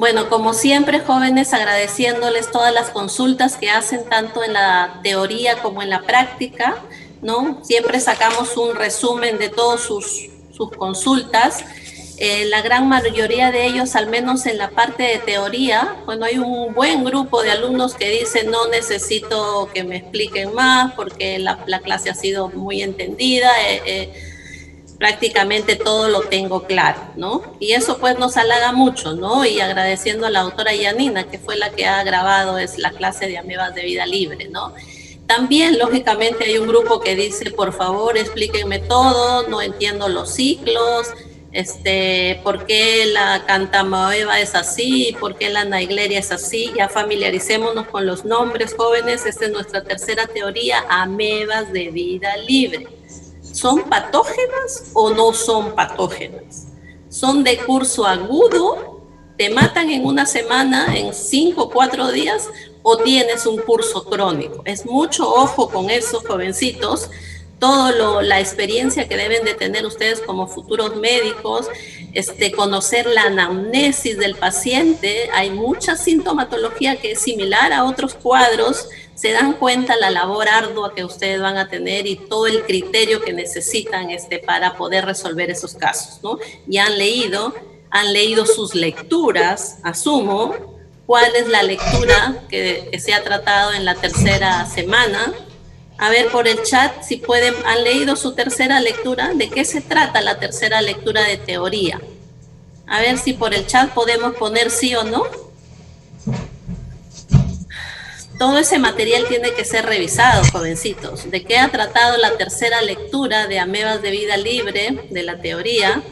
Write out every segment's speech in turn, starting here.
Bueno, como siempre, jóvenes, agradeciéndoles todas las consultas que hacen tanto en la teoría como en la práctica, ¿no? Siempre sacamos un resumen de todas sus consultas. La gran mayoría de ellos, al menos en la parte de teoría, bueno, hay un buen grupo de alumnos que dicen no necesito que me expliquen más porque la clase ha sido muy entendida. Prácticamente todo lo tengo claro, ¿no? Y eso pues nos halaga mucho, ¿no? Y agradeciendo a la autora Yanina, que fue la que ha grabado es la clase de amebas de vida libre, ¿no? También, lógicamente, hay un grupo que dice, por favor, explíquenme todo, no entiendo los ciclos, por qué la cantamoeba es así, por qué la naegleria es así. Ya familiaricémonos con los nombres, jóvenes. Esta es nuestra tercera teoría, amebas de vida libre. ¿Son patógenas o no son patógenas? ¿Son de curso agudo? ¿Te matan en una semana, en 5 o 4 días? ¿O tienes un curso crónico? Es mucho ojo con esos jovencitos. La experiencia que deben de tener ustedes como futuros médicos, conocer la anamnesis del paciente. Hay mucha sintomatología que es similar a otros cuadros. Se dan cuenta la labor ardua que ustedes van a tener y todo el criterio que necesitan para poder resolver esos casos, ¿no? Ya han leído sus lecturas, asumo. ¿Cuál es la lectura que se ha tratado en la tercera semana? A ver por el chat si pueden, han leído su tercera lectura. ¿De qué se trata la tercera lectura de teoría? A ver si por el chat podemos poner sí o no. Todo ese material tiene que ser revisado, jovencitos. ¿De qué ha tratado la tercera lectura de amebas de vida libre, de la teoría?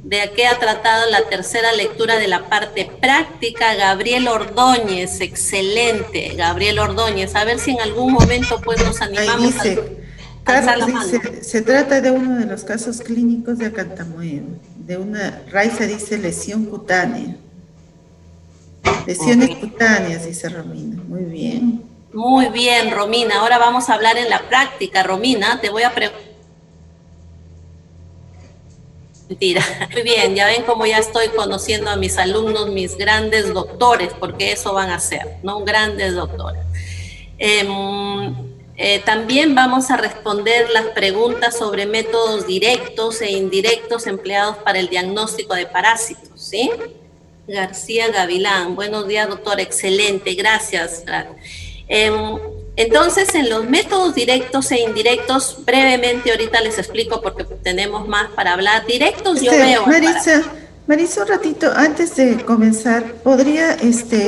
¿De qué ha tratado la tercera lectura de la parte práctica? Gabriel Ordóñez, excelente, Gabriel Ordóñez. A ver si en algún momento pues nos animamos Ahí dice, a alzar Carlos la mano. dice, se trata de uno de los casos clínicos de acantamoeba, de una, Raiza dice lesión cutánea. Lesiones Okay. cutáneas, dice Romina. Muy bien. Muy bien, Romina. Ahora vamos a hablar en la práctica, Romina. Te voy a preguntar. Mentira. Muy bien, ya ven cómo ya estoy conociendo a mis alumnos, mis grandes doctores, porque eso van a ser, ¿no? Grandes doctores. También vamos a responder las preguntas sobre métodos directos e indirectos empleados para el diagnóstico de parásitos, ¿sí? García Gavilán, buenos días, doctor, excelente, gracias. Entonces, en los métodos directos e indirectos, brevemente ahorita les explico porque tenemos más para hablar. Directos yo veo. Marisa, un ratito, antes de comenzar, podría,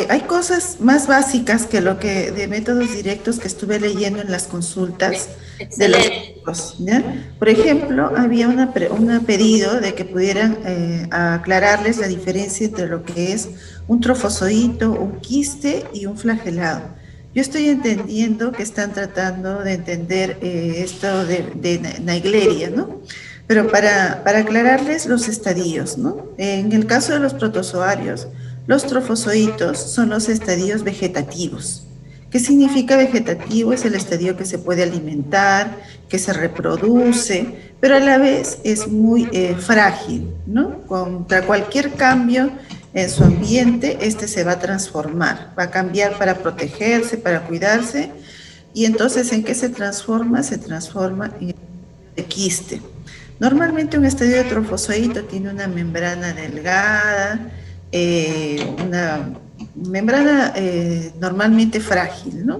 hay cosas más básicas que lo que de métodos directos que estuve leyendo en las consultas de los chicos, ¿ya? Por ejemplo, había un pedido de que pudieran aclararles la diferencia entre lo que es un trofozoito, un quiste y un flagelado. Yo estoy entendiendo que están tratando de entender esto de Naegleria, ¿no? Pero para aclararles los estadios, ¿no? En el caso de los protozoarios, los trofozoitos son los estadios vegetativos. ¿Qué significa vegetativo? Es el estadio que se puede alimentar, que se reproduce, pero a la vez es muy frágil, ¿no? Contra cualquier cambio en su ambiente, se va a transformar, va a cambiar para protegerse, para cuidarse. Y entonces, ¿en qué se transforma? Se transforma en el quiste. Normalmente un estadio de trofozoito tiene una membrana delgada, una membrana normalmente frágil, ¿no?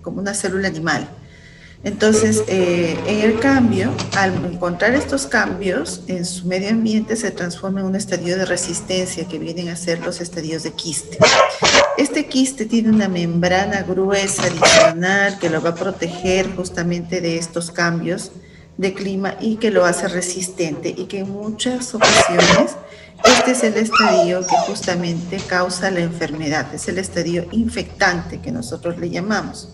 Como una célula animal. Entonces, en el cambio, al encontrar estos cambios en su medio ambiente, se transforma en un estadio de resistencia que vienen a ser los estadios de quiste. Este quiste tiene una membrana gruesa adicional que lo va a proteger justamente de estos cambios de clima y que lo hace resistente y que en muchas ocasiones este es el estadio que justamente causa la enfermedad, es el estadio infectante que nosotros le llamamos.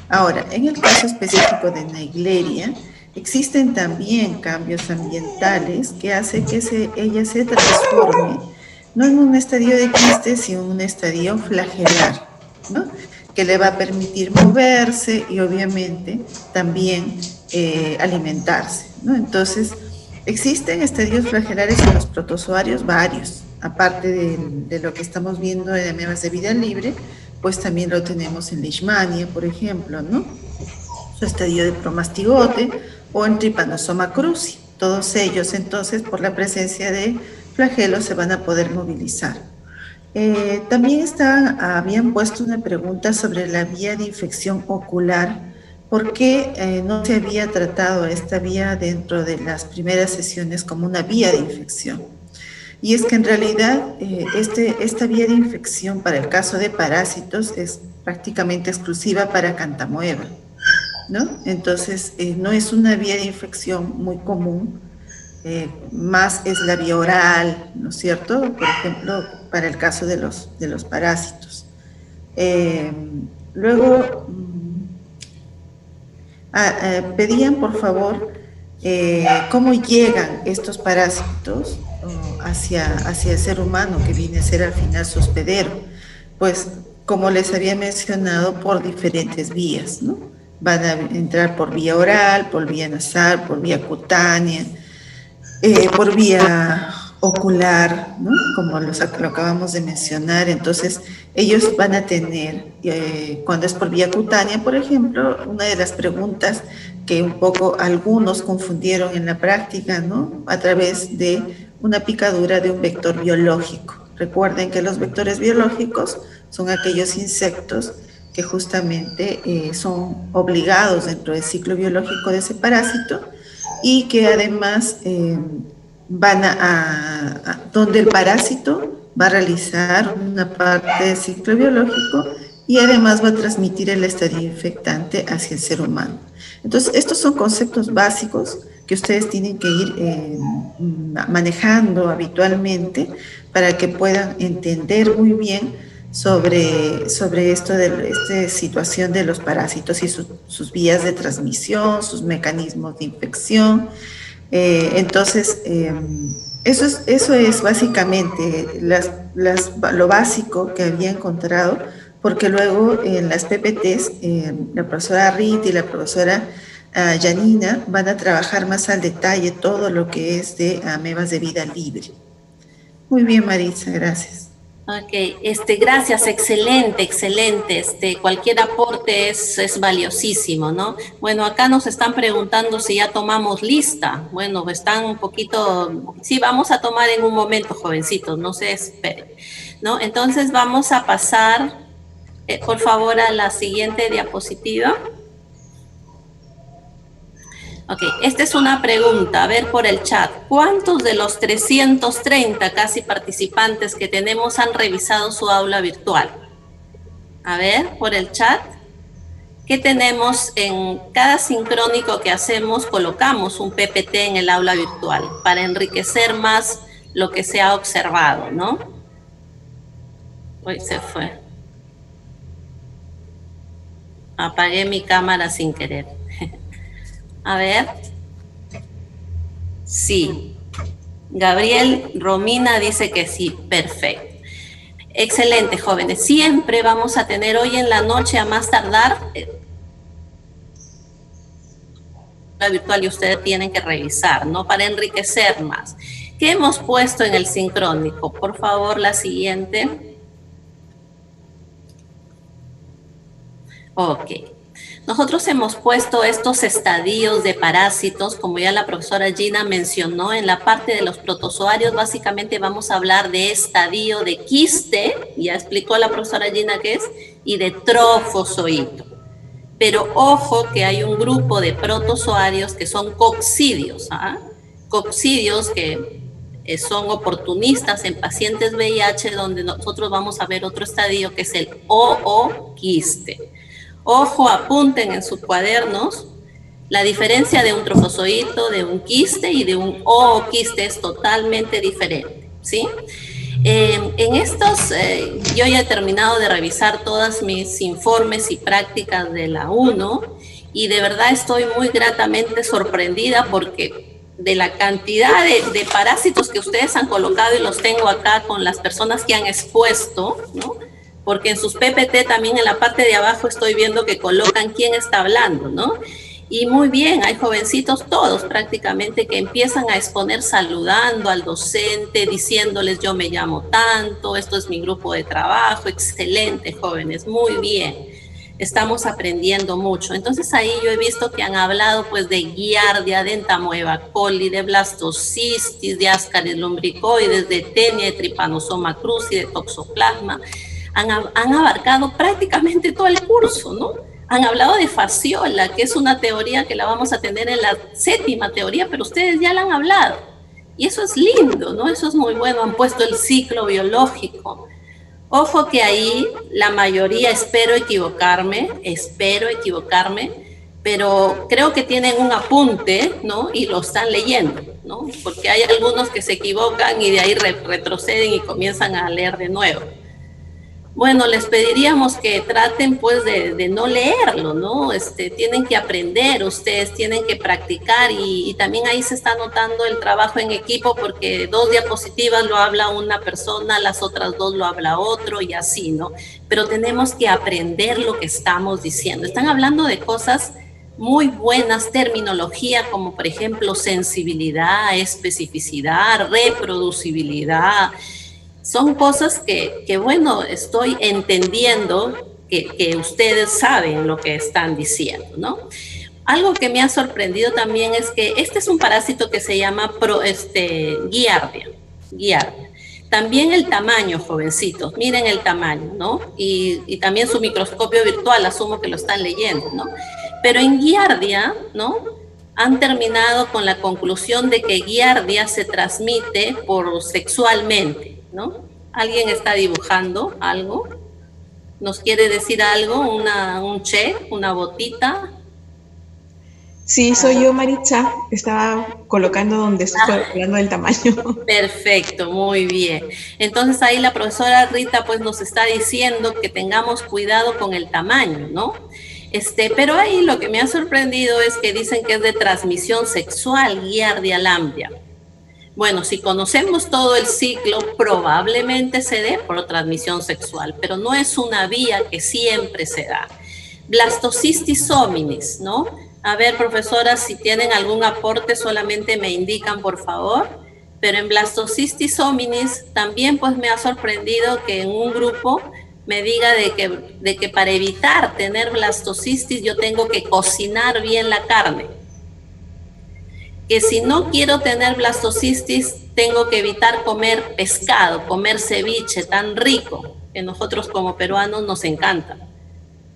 Ahora, en el caso específico de Naegleria, existen también cambios ambientales que hacen que ella se transforme, no en un estadio de quiste, sino en un estadio flagelar, ¿no? Que le va a permitir moverse y obviamente también alimentarse, ¿no? Entonces, existen estadios flagelares en los protozoarios, varios, aparte de lo que estamos viendo en amebas de vida libre, pues también lo tenemos en Leishmania, por ejemplo, ¿no? Su estadio de promastigote o en Trypanosoma cruzi. Todos ellos, entonces, por la presencia de flagelos, se van a poder movilizar. También habían puesto una pregunta sobre la vía de infección ocular. ¿Por qué no se había tratado esta vía dentro de las primeras sesiones como una vía de infección? Y es que en realidad esta vía de infección para el caso de parásitos es prácticamente exclusiva para Cantamoeba, ¿no? Entonces, no es una vía de infección muy común, más es la vía oral, ¿no es cierto? Por ejemplo, para el caso de los parásitos. Luego, pedían, por favor, cómo llegan estos parásitos hacia el ser humano, que viene a ser al final su hospedero. Pues, como les había mencionado, por diferentes vías, ¿no? Van a entrar por vía oral, por vía nasal, por vía cutánea, por vía ocular, ¿no? Como lo acabamos de mencionar. Entonces, ellos van a tener, cuando es por vía cutánea, por ejemplo, una de las preguntas que un poco algunos confundieron en la práctica, ¿no? A través de una picadura de un vector biológico. Recuerden que los vectores biológicos son aquellos insectos que justamente son obligados dentro del ciclo biológico de ese parásito y que además van donde el parásito va a realizar una parte del ciclo biológico y además va a transmitir el estadio infectante hacia el ser humano. Entonces, estos son conceptos básicos que ustedes tienen que ir manejando habitualmente para que puedan entender muy bien sobre esto de esta situación de los parásitos y sus vías de transmisión, sus mecanismos de infección. Entonces, eso es básicamente lo básico que había encontrado, porque luego en las PPTs, la profesora Rit y la profesora Janina van a trabajar más al detalle todo lo que es de amebas de vida libre. Muy bien, Maritza, gracias. Ok, gracias, excelente, excelente. Cualquier aporte es valiosísimo, ¿no? Bueno, acá nos están preguntando si ya tomamos lista. Bueno, están un poquito, sí, vamos a tomar en un momento, jovencitos, no se esperen, ¿no? Entonces vamos a pasar, por favor, a la siguiente diapositiva. Ok, esta es una pregunta, a ver por el chat. ¿Cuántos de los 330 casi participantes que tenemos han revisado su aula virtual? A ver, por el chat. ¿Qué tenemos en cada sincrónico que hacemos? Colocamos un PPT en el aula virtual para enriquecer más lo que se ha observado, ¿no? Uy, se fue. Apagué mi cámara sin querer. A ver. Sí. Gabriel Romina dice que sí. Perfecto. Excelente, jóvenes. Siempre vamos a tener hoy en la noche a más tardar la virtual y ustedes tienen que revisar, ¿no? Para enriquecer más. ¿Qué hemos puesto en el sincrónico? Por favor, la siguiente. Ok. Nosotros hemos puesto estos estadios de parásitos, como ya la profesora Gina mencionó, en la parte de los protozoarios. Básicamente vamos a hablar de estadio de quiste, ya explicó la profesora Gina qué es, y de trofozoito. Pero ojo que hay un grupo de protozoarios que son coccidios, ¿ah? Coccidios que son oportunistas en pacientes VIH, donde nosotros vamos a ver otro estadio que es el ooquiste. Ojo, apunten en sus cuadernos, la diferencia de un trofozoito, de un quiste y de un ooquiste es totalmente diferente, ¿sí? En estos, yo ya he terminado de revisar todos mis informes y prácticas de la 1 y de verdad estoy muy gratamente sorprendida porque de la cantidad de parásitos que ustedes han colocado y los tengo acá con las personas que han expuesto, ¿no? Porque en sus PPT también en la parte de abajo estoy viendo que colocan quién está hablando, ¿no? Y muy bien, hay jovencitos todos prácticamente que empiezan a exponer saludando al docente, diciéndoles yo me llamo tanto, esto es mi grupo de trabajo, excelente jóvenes, muy bien. Estamos aprendiendo mucho. Entonces ahí yo he visto que han hablado pues de giardia, de entamoeba coli, de blastocistis, de ascaris lumbricoides, de tenia, de trypanosoma cruzi, de toxoplasma. Han abarcado prácticamente todo el curso, ¿no? Han hablado de fasciola, que es una teoría que la vamos a tener en la 7ª teoría, pero ustedes ya la han hablado. Y eso es lindo, ¿no? Eso es muy bueno. Han puesto el ciclo biológico. Ojo que ahí la mayoría, espero equivocarme, pero creo que tienen un apunte, ¿no? Y lo están leyendo, ¿no? Porque hay algunos que se equivocan y de ahí retroceden y comienzan a leer de nuevo. Bueno, les pediríamos que traten pues de no leerlo, ¿no? Tienen que aprender, ustedes tienen que practicar y también ahí se está notando el trabajo en equipo porque 2 diapositivas lo habla una persona, las otras 2 lo habla otro y así, ¿no? Pero tenemos que aprender lo que estamos diciendo. Están hablando de cosas muy buenas, terminología como por ejemplo sensibilidad, especificidad, reproducibilidad. Son cosas que bueno, estoy entendiendo que ustedes saben lo que están diciendo, ¿no? Algo que me ha sorprendido también es que este es un parásito que se llama giardia. También el tamaño, jovencitos, miren el tamaño, ¿no? Y también su microscopio virtual, asumo que lo están leyendo, ¿no? Pero en giardia, ¿no? Han terminado con la conclusión de que giardia se transmite sexualmente, ¿no? ¿Alguien está dibujando algo? ¿Nos quiere decir algo? ¿Un che? ¿Una botita? Sí, soy yo, Maritza. Estaba colocando donde estoy hablando del tamaño. Perfecto, muy bien. Entonces ahí la profesora Rita pues nos está diciendo que tengamos cuidado con el tamaño, ¿no? Pero ahí lo que me ha sorprendido es que dicen que es de transmisión sexual, giardia lamblia. Bueno, si conocemos todo el ciclo, probablemente se dé por transmisión sexual, pero no es una vía que siempre se da. Blastocystis hominis, ¿no? A ver, profesoras, si tienen algún aporte, solamente me indican, por favor. Pero en Blastocystis hominis también pues me ha sorprendido que en un grupo me diga de que para evitar tener blastocystis yo tengo que cocinar bien la carne. Que si no quiero tener blastocystis, tengo que evitar comer pescado, comer ceviche tan rico, que nosotros como peruanos nos encanta.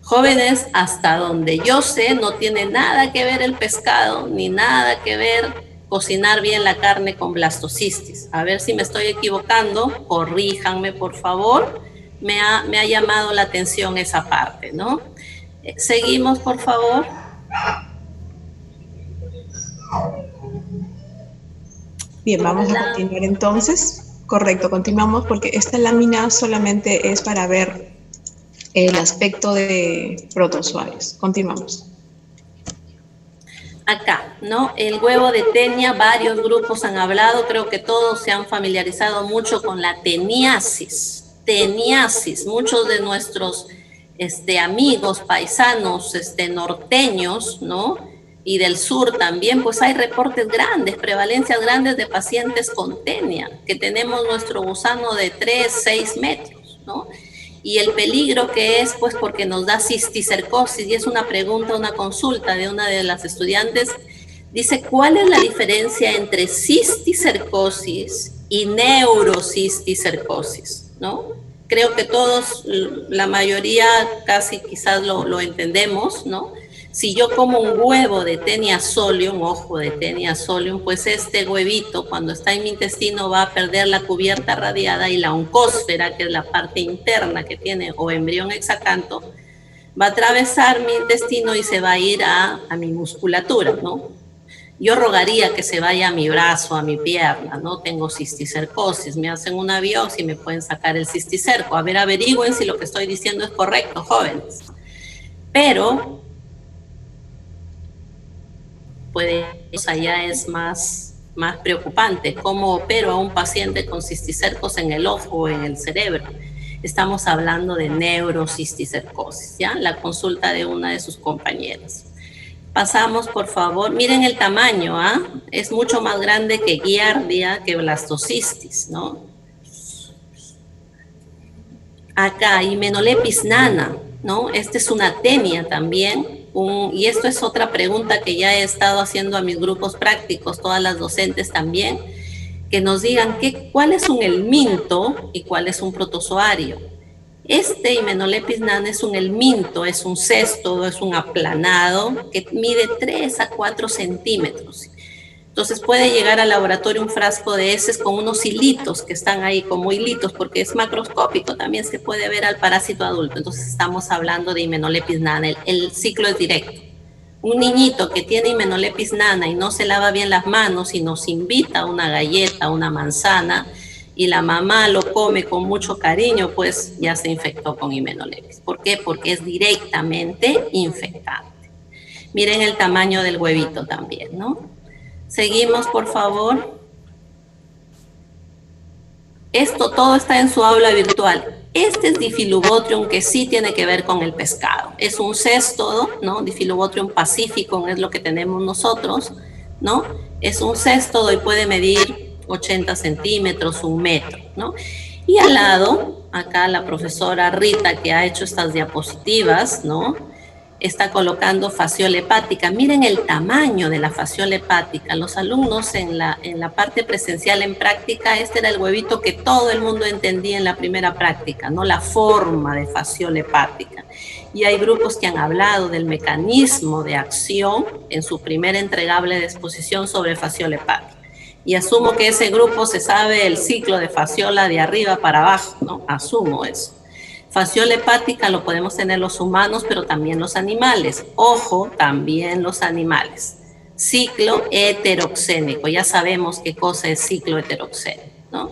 Jóvenes, hasta donde yo sé, no tiene nada que ver el pescado, ni nada que ver cocinar bien la carne con blastocystis. A ver si me estoy equivocando, corríjanme por favor. Me ha llamado la atención esa parte, ¿no? Seguimos, por favor. Bien, vamos a continuar entonces. Correcto, continuamos porque esta lámina solamente es para ver el aspecto de protozoarios. Continuamos. Acá, ¿no? El huevo de tenia, varios grupos han hablado, creo que todos se han familiarizado mucho con la teniasis. Teniasis, muchos de nuestros amigos, paisanos, norteños, ¿no? Y del sur también, pues hay reportes grandes, prevalencias grandes de pacientes con tenia, que tenemos nuestro gusano de 3, 6 metros, ¿no? Y el peligro que es, pues, porque nos da cisticercosis, y es una pregunta, una consulta de una de las estudiantes, dice, ¿cuál es la diferencia entre cisticercosis y neurocisticercosis, ¿no? Creo que todos, la mayoría casi quizás lo entendemos, ¿no? Si yo como un huevo de Taenia solium, ojo, de Taenia solium, pues este huevito cuando está en mi intestino va a perder la cubierta radiada y la oncósfera, que es la parte interna que tiene, o embrión hexacanto, va a atravesar mi intestino y se va a ir a mi musculatura, ¿no? Yo rogaría que se vaya a mi brazo, a mi pierna, ¿no? Tengo cisticercosis, me hacen una biopsia y me pueden sacar el cisticerco. A ver, averigüen si lo que estoy diciendo es correcto, jóvenes. Pero allá es más preocupante. ¿Cómo opero a un paciente con cisticercos en el ojo o en el cerebro? Estamos hablando de neurocisticercosis, ¿ya? La consulta de una de sus compañeras. Pasamos, por favor. Miren el tamaño, ¿ah? Es mucho más grande que giardia, que blastocistis, ¿no? Acá, Hymenopeltis nana, ¿no? Esta es una tenia también. Y esto es otra pregunta que ya he estado haciendo a mis grupos prácticos, todas las docentes también, que nos digan cuál es un helminto y cuál es un protozoario. Este Hymenopeltis nana es un helminto, es un cesto, es un aplanado que mide 3 a 4 centímetros. Entonces puede llegar al laboratorio un frasco de heces con unos hilitos que están ahí como hilitos, porque es macroscópico, también se puede ver al parásito adulto. Entonces estamos hablando de Hymenopeltis nana, el ciclo es directo. Un niñito que tiene Hymenopeltis nana y no se lava bien las manos y nos invita a una galleta, una manzana, y la mamá lo come con mucho cariño, pues ya se infectó con Hymenopeltis. ¿Por qué? Porque es directamente infectante. Miren el tamaño del huevito también, ¿no? Seguimos, por favor. Esto todo está en su aula virtual. Este es Diphyllobotrium, que sí tiene que ver con el pescado. Es un céstodo, ¿no? Diphyllobotrium pacificum es lo que tenemos nosotros, ¿no? Es un céstodo y puede medir 80 centímetros, 1 metro, ¿no? Y al lado, acá la profesora Rita, que ha hecho estas diapositivas, ¿no? Está colocando fasciola hepática. Miren el tamaño de la fasciola hepática. Los alumnos en la parte presencial, en práctica, este era el huevito que todo el mundo entendía en la primera práctica, ¿no? La forma de fasciola hepática. Y hay grupos que han hablado del mecanismo de acción en su primera entregable de exposición sobre fasciola hepática. Y asumo que ese grupo se sabe el ciclo de fasciola de arriba para abajo, ¿no? Asumo eso. Fasciola hepática lo podemos tener los humanos, pero también los animales. Ojo, también los animales. Ciclo heteroxénico. Ya sabemos qué cosa es ciclo heteroxénico, ¿no?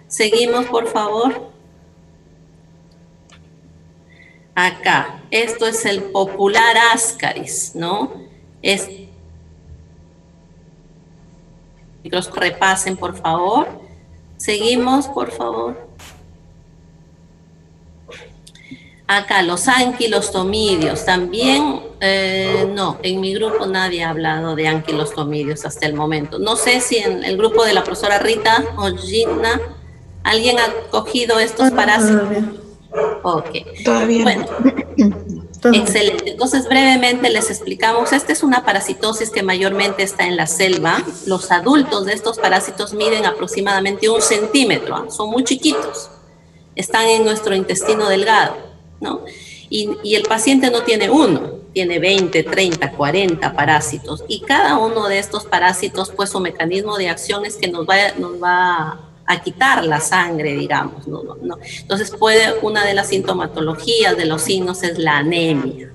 Seguimos, por favor. Acá, esto es el popular ascaris, ¿no? Repasen, por favor. Seguimos, por favor. Acá, los anquilostomidios. También, no, en mi grupo nadie ha hablado de anquilostomidios hasta el momento. No sé si en el grupo de la profesora Rita o Gina, ¿alguien ha cogido estos parásitos? Ok. Todavía bueno, excelente. Entonces, brevemente les explicamos. Esta es una parasitosis que mayormente está en la selva. Los adultos de estos parásitos miden aproximadamente 1 centímetro. ¿Eh? Son muy chiquitos. Están en nuestro intestino delgado, ¿no? Y el paciente no tiene uno, tiene 20, 30, 40 parásitos. Y cada uno de estos parásitos, pues su mecanismo de acción es que nos va a quitar la sangre, digamos, ¿no? Entonces una de las sintomatologías de los signos es la anemia,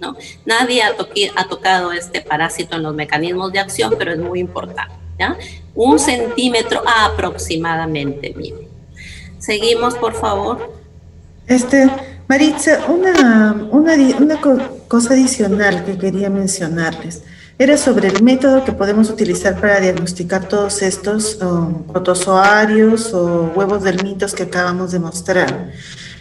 ¿no? Nadie ha tocado este parásito en los mecanismos de acción, pero es muy importante, ¿ya? 1 centímetro aproximadamente, miren. Seguimos, por favor. Maritza, una cosa adicional que quería mencionarles era sobre el método que podemos utilizar para diagnosticar todos estos protozoarios o huevos del mitos que acabamos de mostrar.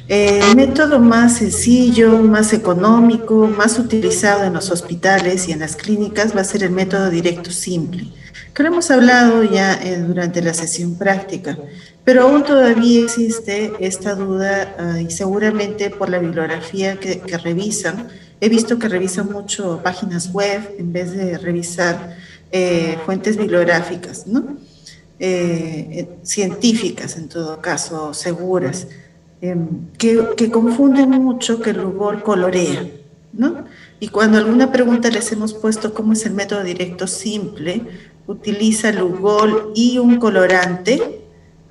El método más sencillo, más económico, más utilizado en los hospitales y en las clínicas va a ser el método directo simple, que lo hemos hablado ya durante la sesión práctica, pero aún todavía existe esta duda y seguramente por la bibliografía que revisan. He visto que revisan mucho páginas web en vez de revisar fuentes bibliográficas, ¿no? Científicas en todo caso, seguras, que confunden mucho que el Lugol colorea, ¿no? Y cuando alguna pregunta les hemos puesto cómo es el método directo simple, utiliza Lugol y un colorante,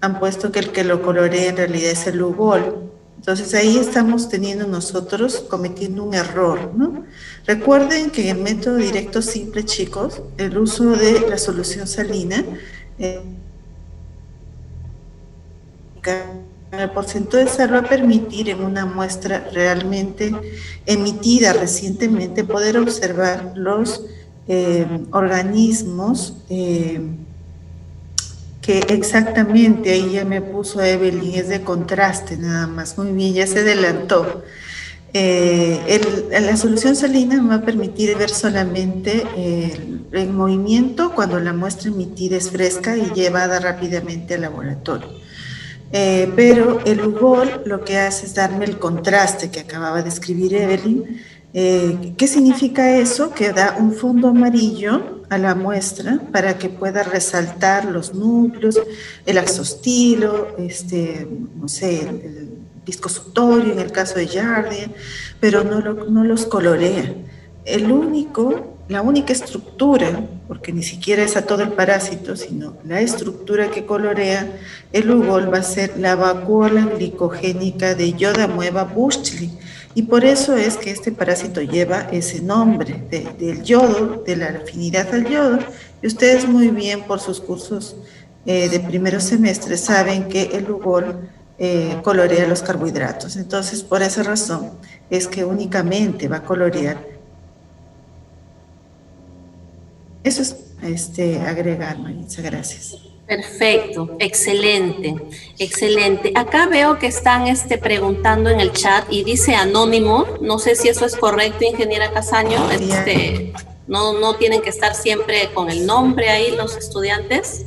han puesto que el que lo colorea en realidad es el Lugol. Entonces ahí estamos teniendo nosotros cometiendo un error, ¿no? Recuerden que en el método directo simple, chicos, el uso de la solución salina, el porcentaje de sal va a permitir en una muestra realmente emitida recientemente poder observar los organismos que exactamente, ahí ya me puso Evelyn, es de contraste nada más, muy bien, ya se adelantó. La solución salina me va a permitir ver solamente el movimiento cuando la muestra emitida es fresca y llevada rápidamente al laboratorio. Pero el UGOL lo que hace es darme el contraste que acababa de escribir Evelyn. ¿Qué significa eso? Que da un fondo amarillo a la muestra para que pueda resaltar los núcleos, el axostilo, no sé, el disco sutorio en el caso de Jardine, pero no los colorea. La única estructura, porque ni siquiera es a todo el parásito, sino la estructura que colorea el UGOL va a ser la vacuola glicogénica de Yodamueva bushli, y por eso es que este parásito lleva ese nombre del yodo, de la afinidad al yodo, y ustedes muy bien por sus cursos de primeros semestres saben que el UGOL colorea los carbohidratos. Entonces, por esa razón es que únicamente va a colorear. Eso es agregar, Maritza, gracias. Perfecto, excelente, excelente. Acá veo que están preguntando en el chat y dice anónimo, no sé si eso es correcto, ingeniera Casaño, no tienen que estar siempre con el nombre ahí los estudiantes.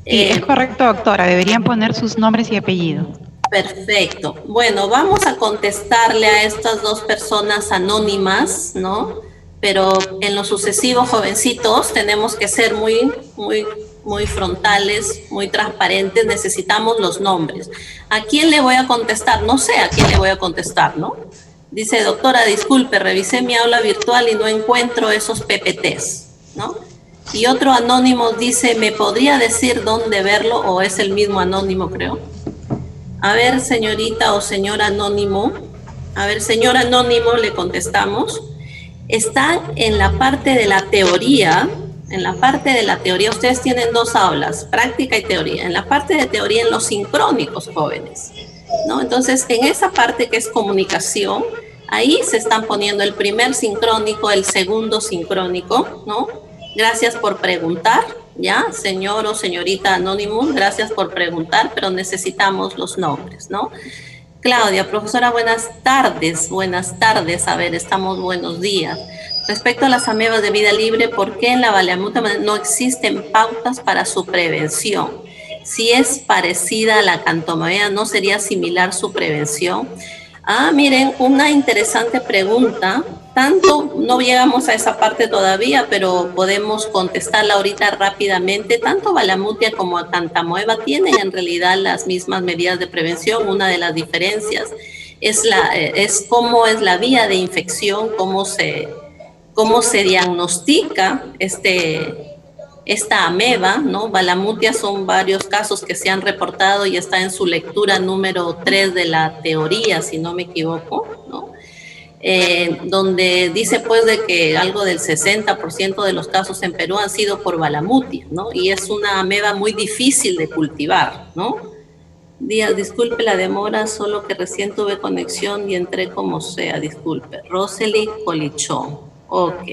Sí, es correcto, doctora, deberían poner sus nombres y apellidos. Perfecto. Bueno, vamos a contestarle a estas dos personas anónimas, ¿no? Pero en lo sucesivo, jovencitos, tenemos que ser muy frontales, muy transparentes, necesitamos los nombres. ¿A quién le voy a contestar? No sé a quién le voy a contestar, ¿no? Dice, doctora, disculpe, revisé mi aula virtual y no encuentro esos PPTs, ¿no? Y otro anónimo dice, ¿me podría decir dónde verlo? O es el mismo anónimo, creo. A ver, señorita o señor anónimo. A ver, señor anónimo, le contestamos. Están en la parte de la teoría. En la parte de la teoría, ustedes tienen dos aulas, práctica y teoría. En la parte de teoría, en los sincrónicos, jóvenes, ¿no? Entonces, en esa parte que es comunicación, ahí se están poniendo el primer sincrónico, el segundo sincrónico, ¿no? Gracias por preguntar, ¿ya? Señor o señorita anónimo, gracias por preguntar, pero necesitamos los nombres, ¿no? Claudia, profesora, buenas tardes. Buenas tardes. A ver, estamos buenos días. Respecto a las amebas de vida libre, ¿por qué en la Baleamuta no existen pautas para su prevención? Si es parecida a la cantomovea, ¿no sería similar su prevención? Ah, miren, una interesante pregunta. Tanto, no llegamos a esa parte todavía, pero podemos contestarla ahorita rápidamente. Tanto Baleamutia como Cantamoeba tienen en realidad las mismas medidas de prevención. Una de las diferencias es cómo es la vía de infección, cómo se diagnostica esta ameba, ¿no? Baleamutia son varios casos que se han reportado y está en su lectura número 3 de la teoría, si no me equivoco, ¿no? Donde dice pues de que algo del 60% de los casos en Perú han sido por Baleamutia, ¿no? Y es una ameba muy difícil de cultivar, ¿no? Díaz, disculpe la demora, solo que recién tuve conexión y entré como sea, disculpe. Rosely Colichón, ok.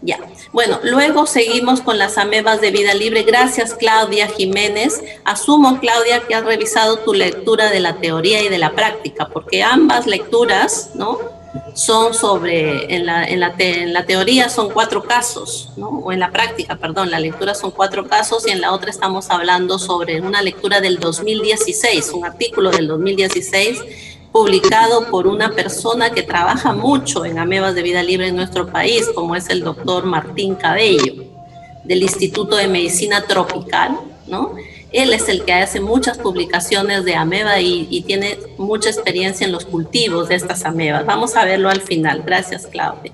Ya, bueno, luego seguimos con las amebas de vida libre. Gracias, Claudia Jiménez. Asumo, Claudia, que has revisado tu lectura de la teoría y de la práctica, porque ambas lecturas, ¿no?, son sobre, en la teoría son 4 casos, ¿no? O en la práctica, perdón, la lectura son 4 casos y en la otra estamos hablando sobre una lectura del 2016, un artículo del 2016 publicado por una persona que trabaja mucho en amebas de vida libre en nuestro país, como es el doctor Martín Cabello, del Instituto de Medicina Tropical, ¿no? Él es el que hace muchas publicaciones de ameba y tiene mucha experiencia en los cultivos de estas amebas. Vamos a verlo al final. Gracias, Claudia.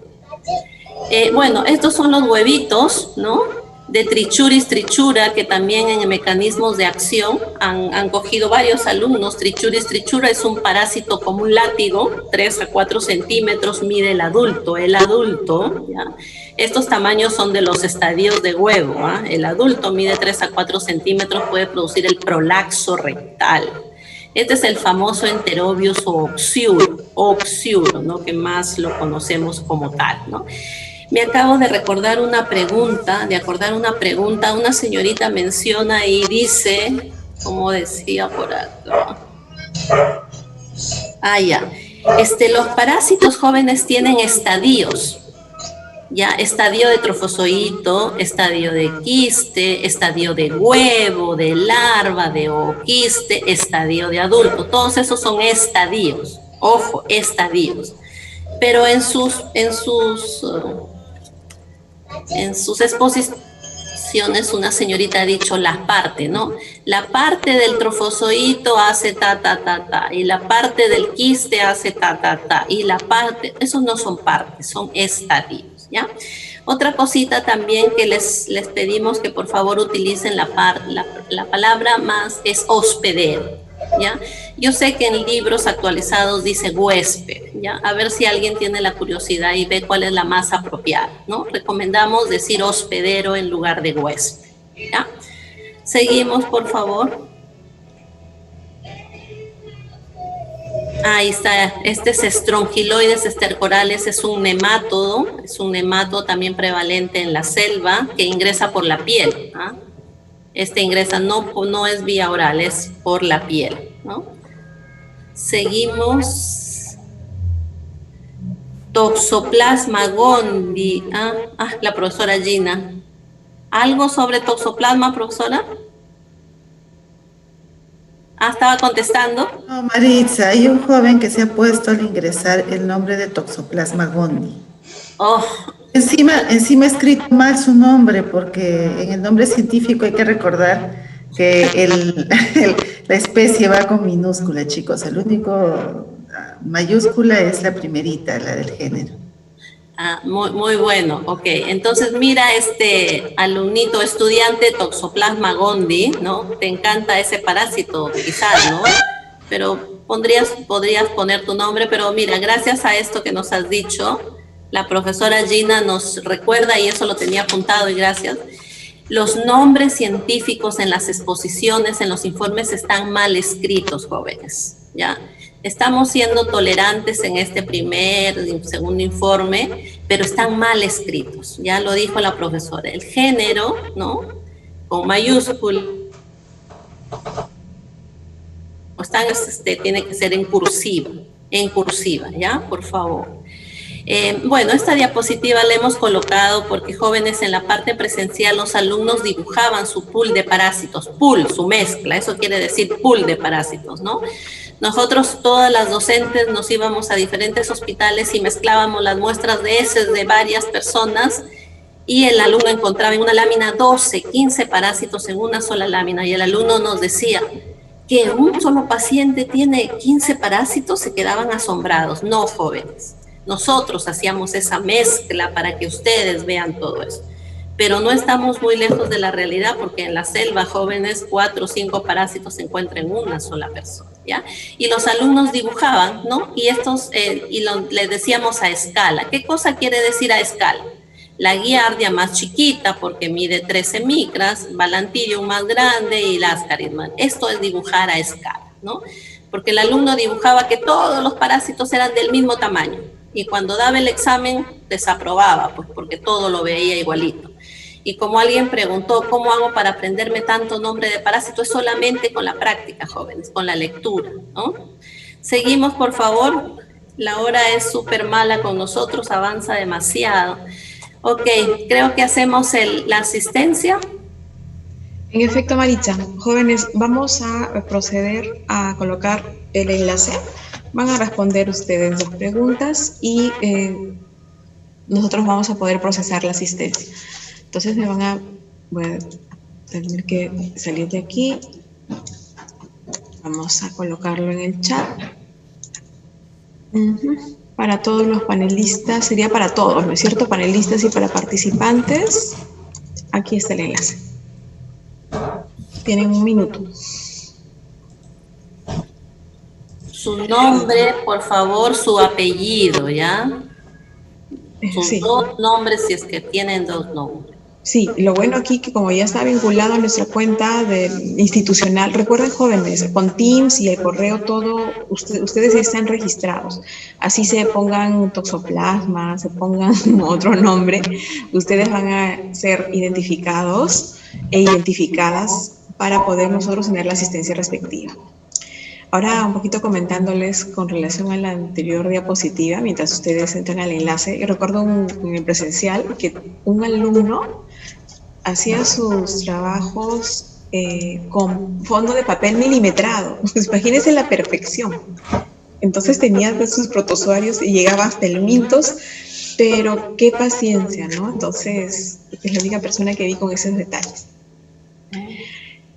Bueno, estos son los huevitos, ¿no?, de Trichuris trichura, que también en mecanismos de acción han cogido varios alumnos. Trichuris trichura es un parásito como un látigo, 3 a 4 centímetros mide el adulto. ¿Ya? Estos tamaños son de los estadios de huevo, ¿ah? El adulto mide 3 a 4 centímetros, puede producir el prolaxo rectal. Este es el famoso Enterobius o oxiuro, ¿no?, que más lo conocemos como tal, ¿no? Me acabo de recordar una pregunta, una señorita menciona y dice, como decía por acá, ya, Los parásitos jóvenes tienen estadios. Ya, estadio de trofozoito, estadio de quiste, estadio de huevo, de larva, de ooquiste, estadio de adulto. Todos esos son estadios. Ojo, estadios. Pero en sus exposiciones una señorita ha dicho la parte, ¿no? La parte del trofozoito hace ta, ta, ta, ta, y la parte del quiste hace ta, ta, ta, y la parte, esos no son partes, son estadios. ¿Ya? Otra cosita también que les pedimos que por favor utilicen la palabra más es hospedero, ¿ya? Yo sé que en libros actualizados dice huésped, ¿ya? A ver si alguien tiene la curiosidad y ve cuál es la más apropiada, ¿no? Recomendamos decir hospedero en lugar de huésped, ¿ya? Seguimos, por favor. Ahí está, este es Strongyloides stercorales, es un nemátodo también prevalente en la selva que ingresa por la piel, ¿ah? Ingresa, no es vía oral, es por la piel, ¿no? Seguimos. Toxoplasma gondii, la profesora Gina. ¿Algo sobre toxoplasma, profesora? Estaba contestando. No, Maritza, hay un joven que se ha puesto al ingresar el nombre de Toxoplasma gondii. Oh. Encima ha escrito mal su nombre, porque en el nombre científico hay que recordar que la especie va con minúscula, chicos. El único mayúscula es la primerita, la del género. Muy bueno, ok. Entonces mira alumnito, estudiante Toxoplasma gondii, ¿no? Te encanta ese parásito, quizás, ¿no? Pero podrías poner tu nombre, pero mira, gracias a esto que nos has dicho, la profesora Gina nos recuerda, y eso lo tenía apuntado, y gracias, los nombres científicos en las exposiciones, en los informes, están mal escritos, jóvenes, ¿ya? Estamos siendo tolerantes en este segundo informe, pero están mal escritos. Ya lo dijo la profesora. El género, ¿no? Con mayúscula. Tiene que ser en cursiva, ¿ya? Por favor. Bueno, esta diapositiva la hemos colocado porque jóvenes, en la parte presencial los alumnos dibujaban su pool de parásitos, su mezcla, eso quiere decir pool de parásitos, ¿no? Nosotros, todas las docentes, nos íbamos a diferentes hospitales y mezclábamos las muestras de heces de varias personas, y el alumno encontraba en una lámina 12, 15 parásitos en una sola lámina, y el alumno nos decía que un solo paciente tiene 15 parásitos, se quedaban asombrados. No, jóvenes, nosotros hacíamos esa mezcla para que ustedes vean todo eso. Pero no estamos muy lejos de la realidad, porque en la selva, jóvenes, 4 o 5 parásitos se encuentran en una sola persona, ¿ya? Y los alumnos dibujaban, ¿no? Y les decíamos a escala. ¿Qué cosa quiere decir a escala? La giardia más chiquita, porque mide 13 micras, Balantidium más grande y Ascaris más. Esto es dibujar a escala, ¿no? Porque el alumno dibujaba que todos los parásitos eran del mismo tamaño, y cuando daba el examen desaprobaba, pues porque todo lo veía igualito. Y como alguien preguntó, ¿cómo hago para aprenderme tanto nombre de parásito? Es solamente con la práctica, jóvenes, con la lectura, ¿no? Seguimos, por favor. La hora es súper mala con nosotros, avanza demasiado. Ok, creo que hacemos la asistencia. En efecto, Maritza, jóvenes, vamos a proceder a colocar el enlace. Van a responder ustedes 2 preguntas y nosotros vamos a poder procesar la asistencia. Entonces voy a tener que salir de aquí. Vamos a colocarlo en el chat. Para todos los panelistas, sería para todos, ¿no es cierto? Panelistas y para participantes. Aquí está el enlace. Tienen 1 minuto. Su nombre, por favor, su apellido, ¿ya? Sus 2 nombres, si es que tienen 2 nombres. Sí, lo bueno aquí que como ya está vinculado a nuestra cuenta institucional, recuerden, jóvenes, con Teams y el correo todo, ustedes están registrados. Así se pongan toxoplasma, se pongan otro nombre, ustedes van a ser identificados e identificadas para poder nosotros tener la asistencia respectiva. Ahora un poquito comentándoles con relación a la anterior diapositiva, mientras ustedes entran al enlace. Yo recuerdo en el presencial que un alumno hacía sus trabajos con fondo de papel milimetrado. Pues imagínense la perfección. Entonces tenía sus protozoarios y llegaba hasta el Mintos, pero qué paciencia, ¿no? Entonces, es la única persona que vi con esos detalles,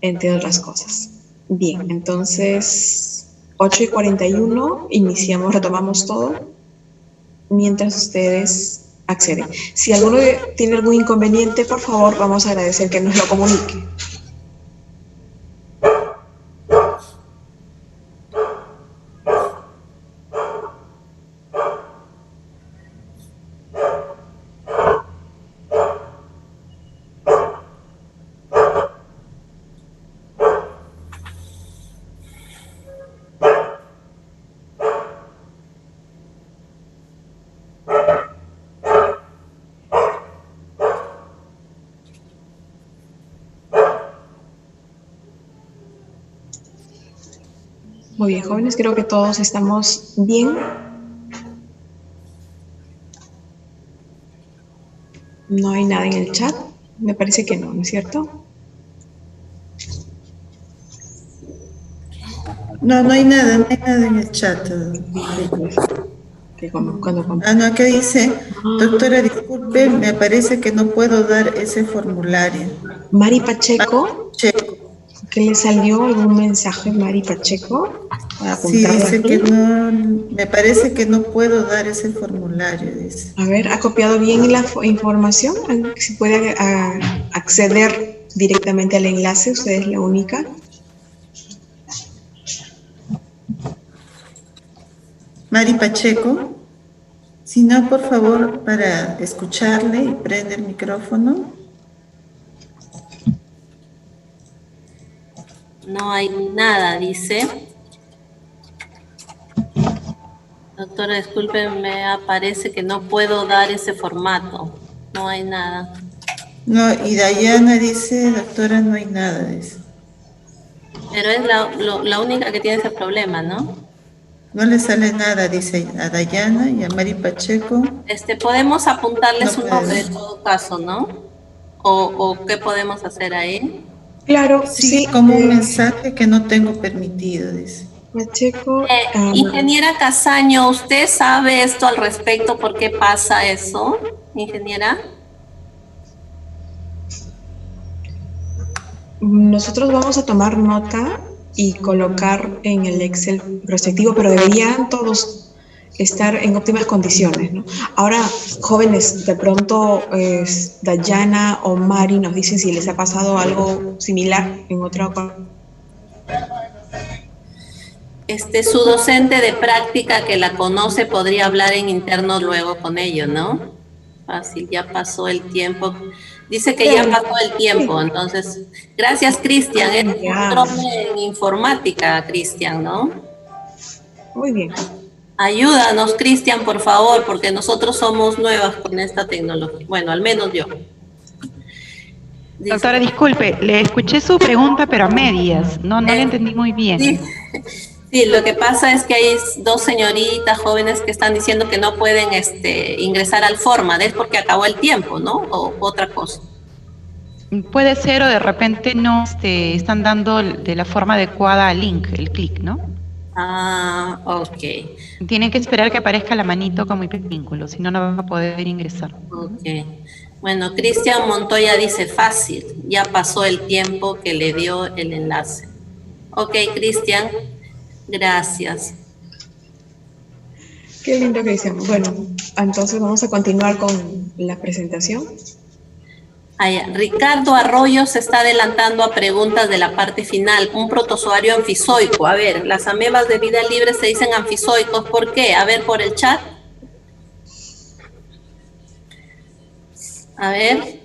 entre otras cosas. Bien, entonces, 8:41, iniciamos, retomamos todo, mientras ustedes acceden. Si alguno tiene algún inconveniente, por favor, vamos a agradecer que nos lo comunique. Muy bien, jóvenes, creo que todos estamos bien. No hay nada en el chat. Me parece que no, ¿no es cierto? No, no hay nada en el chat. No, acá dice, doctora, disculpe, me parece que no puedo dar ese formulario. Mari Pacheco. ¿Que le salió algún mensaje, Mari Pacheco? Sí, dice que no, me parece que no puedo dar ese formulario, dice. A ver, ¿ha copiado bien la información? Si puede acceder directamente al enlace, usted es la única. Mari Pacheco, si no, por favor, para escucharle y prende el micrófono. No hay nada, dice. Doctora, disculpe, me aparece que no puedo dar ese formato. No hay nada. No, y Dayana dice, doctora, no hay nada, dice. Pero es la única que tiene ese problema, ¿no? No le sale nada, dice a Dayana y a Mari Pacheco. Podemos apuntarle No su nombre en todo caso, ¿no? ¿O qué podemos hacer ahí? Claro, sí. Como un mensaje que no tengo permitido, dice. Pacheco. Ingeniera Casaño, ¿usted sabe esto al respecto? ¿Por qué pasa eso, ingeniera? Nosotros vamos a tomar nota y colocar en el Excel respectivo, pero deberían todos estar en óptimas condiciones, ¿no? Ahora, jóvenes, de pronto Dayana o Mari nos dicen si les ha pasado algo similar en otra ocasión. Su docente de práctica que la conoce podría hablar en interno luego con ellos, ¿no? Fácil, ya pasó el tiempo. Dice que ya pasó el tiempo, entonces, gracias, Cristian. Es un trome en informática, Cristian, ¿no? Muy bien. Ayúdanos, Cristian, por favor, porque nosotros somos nuevas con esta tecnología. Bueno, al menos yo. Doctora, disculpe, le escuché su pregunta, pero a medias. No le entendí muy bien. Sí, lo que pasa es que hay dos señoritas jóvenes que están diciendo que no pueden ingresar al format. Es porque acabó el tiempo, ¿no? O otra cosa. Puede ser, o de repente no están dando de la forma adecuada al link, el clic, ¿no? Ah, ok. Tienen que esperar que aparezca la manito como hipervínculo, si no, no va a poder ingresar. Ok. Bueno, Cristian Montoya dice fácil, ya pasó el tiempo que le dio el enlace. Ok, Cristian, gracias. Qué lindo, Cristian. Bueno, entonces vamos a continuar con la presentación. Ricardo Arroyo se está adelantando a preguntas de la parte final. Un protozoario anfizoico. A ver, las amebas de vida libre se dicen anfizoicos. ¿Por qué? A ver, por el chat. A ver.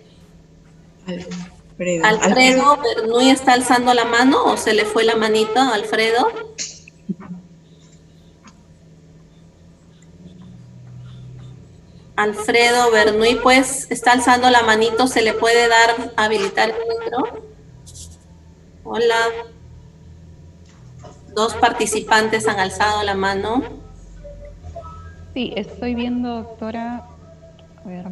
Alfredo Bernuy está alzando la mano o se le fue la manito, Alfredo. Alfredo Bernuy, pues, está alzando la manito, ¿se le puede dar, habilitar el micro? Hola. 2 participantes han alzado la mano. Sí, estoy viendo, doctora. A ver.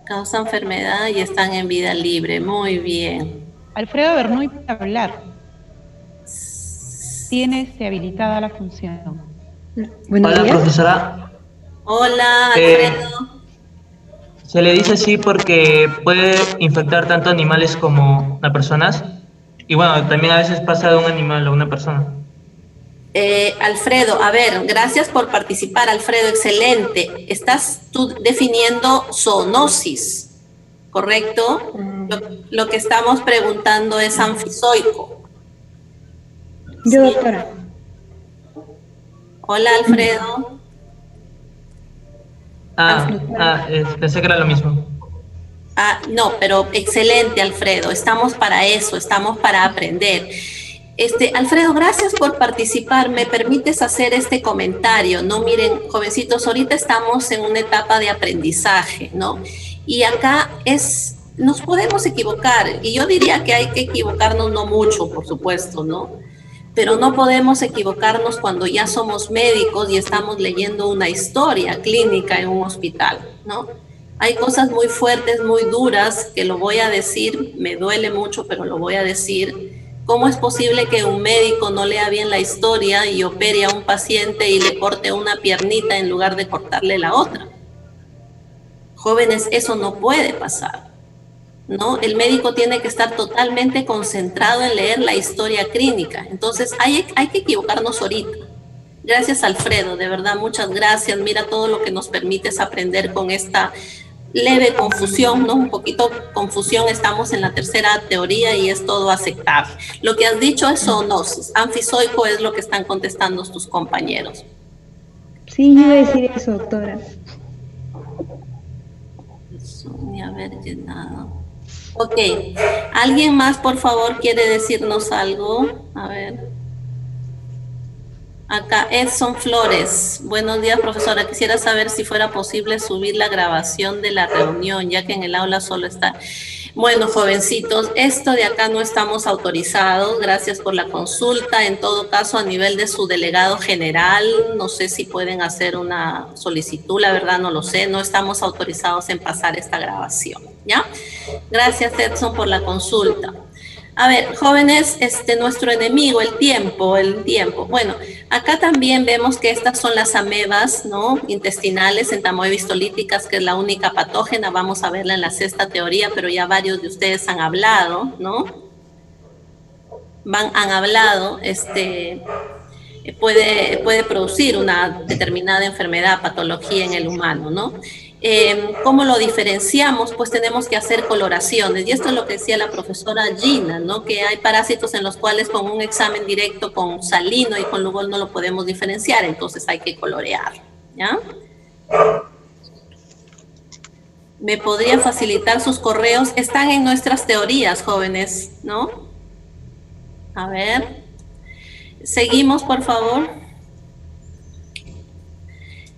Causa enfermedad y están en vida libre. Muy bien. Alfredo Bernuy para hablar. Tiene habilitada la función. Hola, profesora. Hola, Alfredo. Se le dice así porque puede infectar tanto animales como a personas. Y bueno, también a veces pasa de un animal a una persona. Alfredo, a ver, gracias por participar, Alfredo, excelente. Estás tú definiendo zoonosis, ¿correcto? Lo que estamos preguntando es anfizoico. Yo, doctora. Hola, Alfredo. Pensé que era lo mismo. No, pero excelente, Alfredo. Estamos para eso, estamos para aprender. Alfredo, gracias por participar. ¿Me permites hacer este comentario? No, miren, jovencitos, ahorita estamos en una etapa de aprendizaje, ¿no? Y acá nos podemos equivocar. Y yo diría que hay que equivocarnos no mucho, por supuesto, ¿no? Pero no podemos equivocarnos cuando ya somos médicos y estamos leyendo una historia clínica en un hospital, ¿no? Hay cosas muy fuertes, muy duras, que lo voy a decir, me duele mucho, pero lo voy a decir. ¿Cómo es posible que un médico no lea bien la historia y opere a un paciente y le corte una piernita en lugar de cortarle la otra? Jóvenes, eso no puede pasar, ¿no? El médico tiene que estar totalmente concentrado en leer la historia clínica. Entonces, hay que equivocarnos ahorita. Gracias, Alfredo, de verdad, muchas gracias. Mira todo lo que nos permites aprender con esta leve confusión, ¿no? Un poquito confusión, estamos en la tercera teoría y es todo aceptable. Lo que has dicho es zoonosis, anfizoico es lo que están contestando tus compañeros. Sí, yo iba a decir eso, doctora. Eso, ni haber llenado. Ok, ¿alguien más, por favor, quiere decirnos algo? A ver. Acá, Edson Flores. Buenos días, profesora. Quisiera saber si fuera posible subir la grabación de la reunión, ya que en el aula solo está. Bueno, jovencitos, esto de acá no estamos autorizados. Gracias por la consulta. En todo caso, a nivel de su delegado general, no sé si pueden hacer una solicitud, la verdad no lo sé. No estamos autorizados en pasar esta grabación, ¿ya? Gracias, Edson, por la consulta. A ver, jóvenes, nuestro enemigo, el tiempo. Bueno, acá también vemos que estas son las amebas, ¿no? Intestinales, entamoebistolíticas, que es la única patógena. Vamos a verla en la sexta teoría, pero ya varios de ustedes han hablado, ¿no? Han hablado, puede producir una determinada enfermedad, patología en el humano, ¿no? ¿Cómo lo diferenciamos? Pues tenemos que hacer coloraciones, y esto es lo que decía la profesora Gina, ¿no? Que hay parásitos en los cuales con un examen directo con salino y con Lugol no lo podemos diferenciar, entonces hay que colorear, ¿ya? ¿Me podría facilitar sus correos? Están en nuestras teorías, jóvenes, ¿no? A ver. Seguimos, por favor.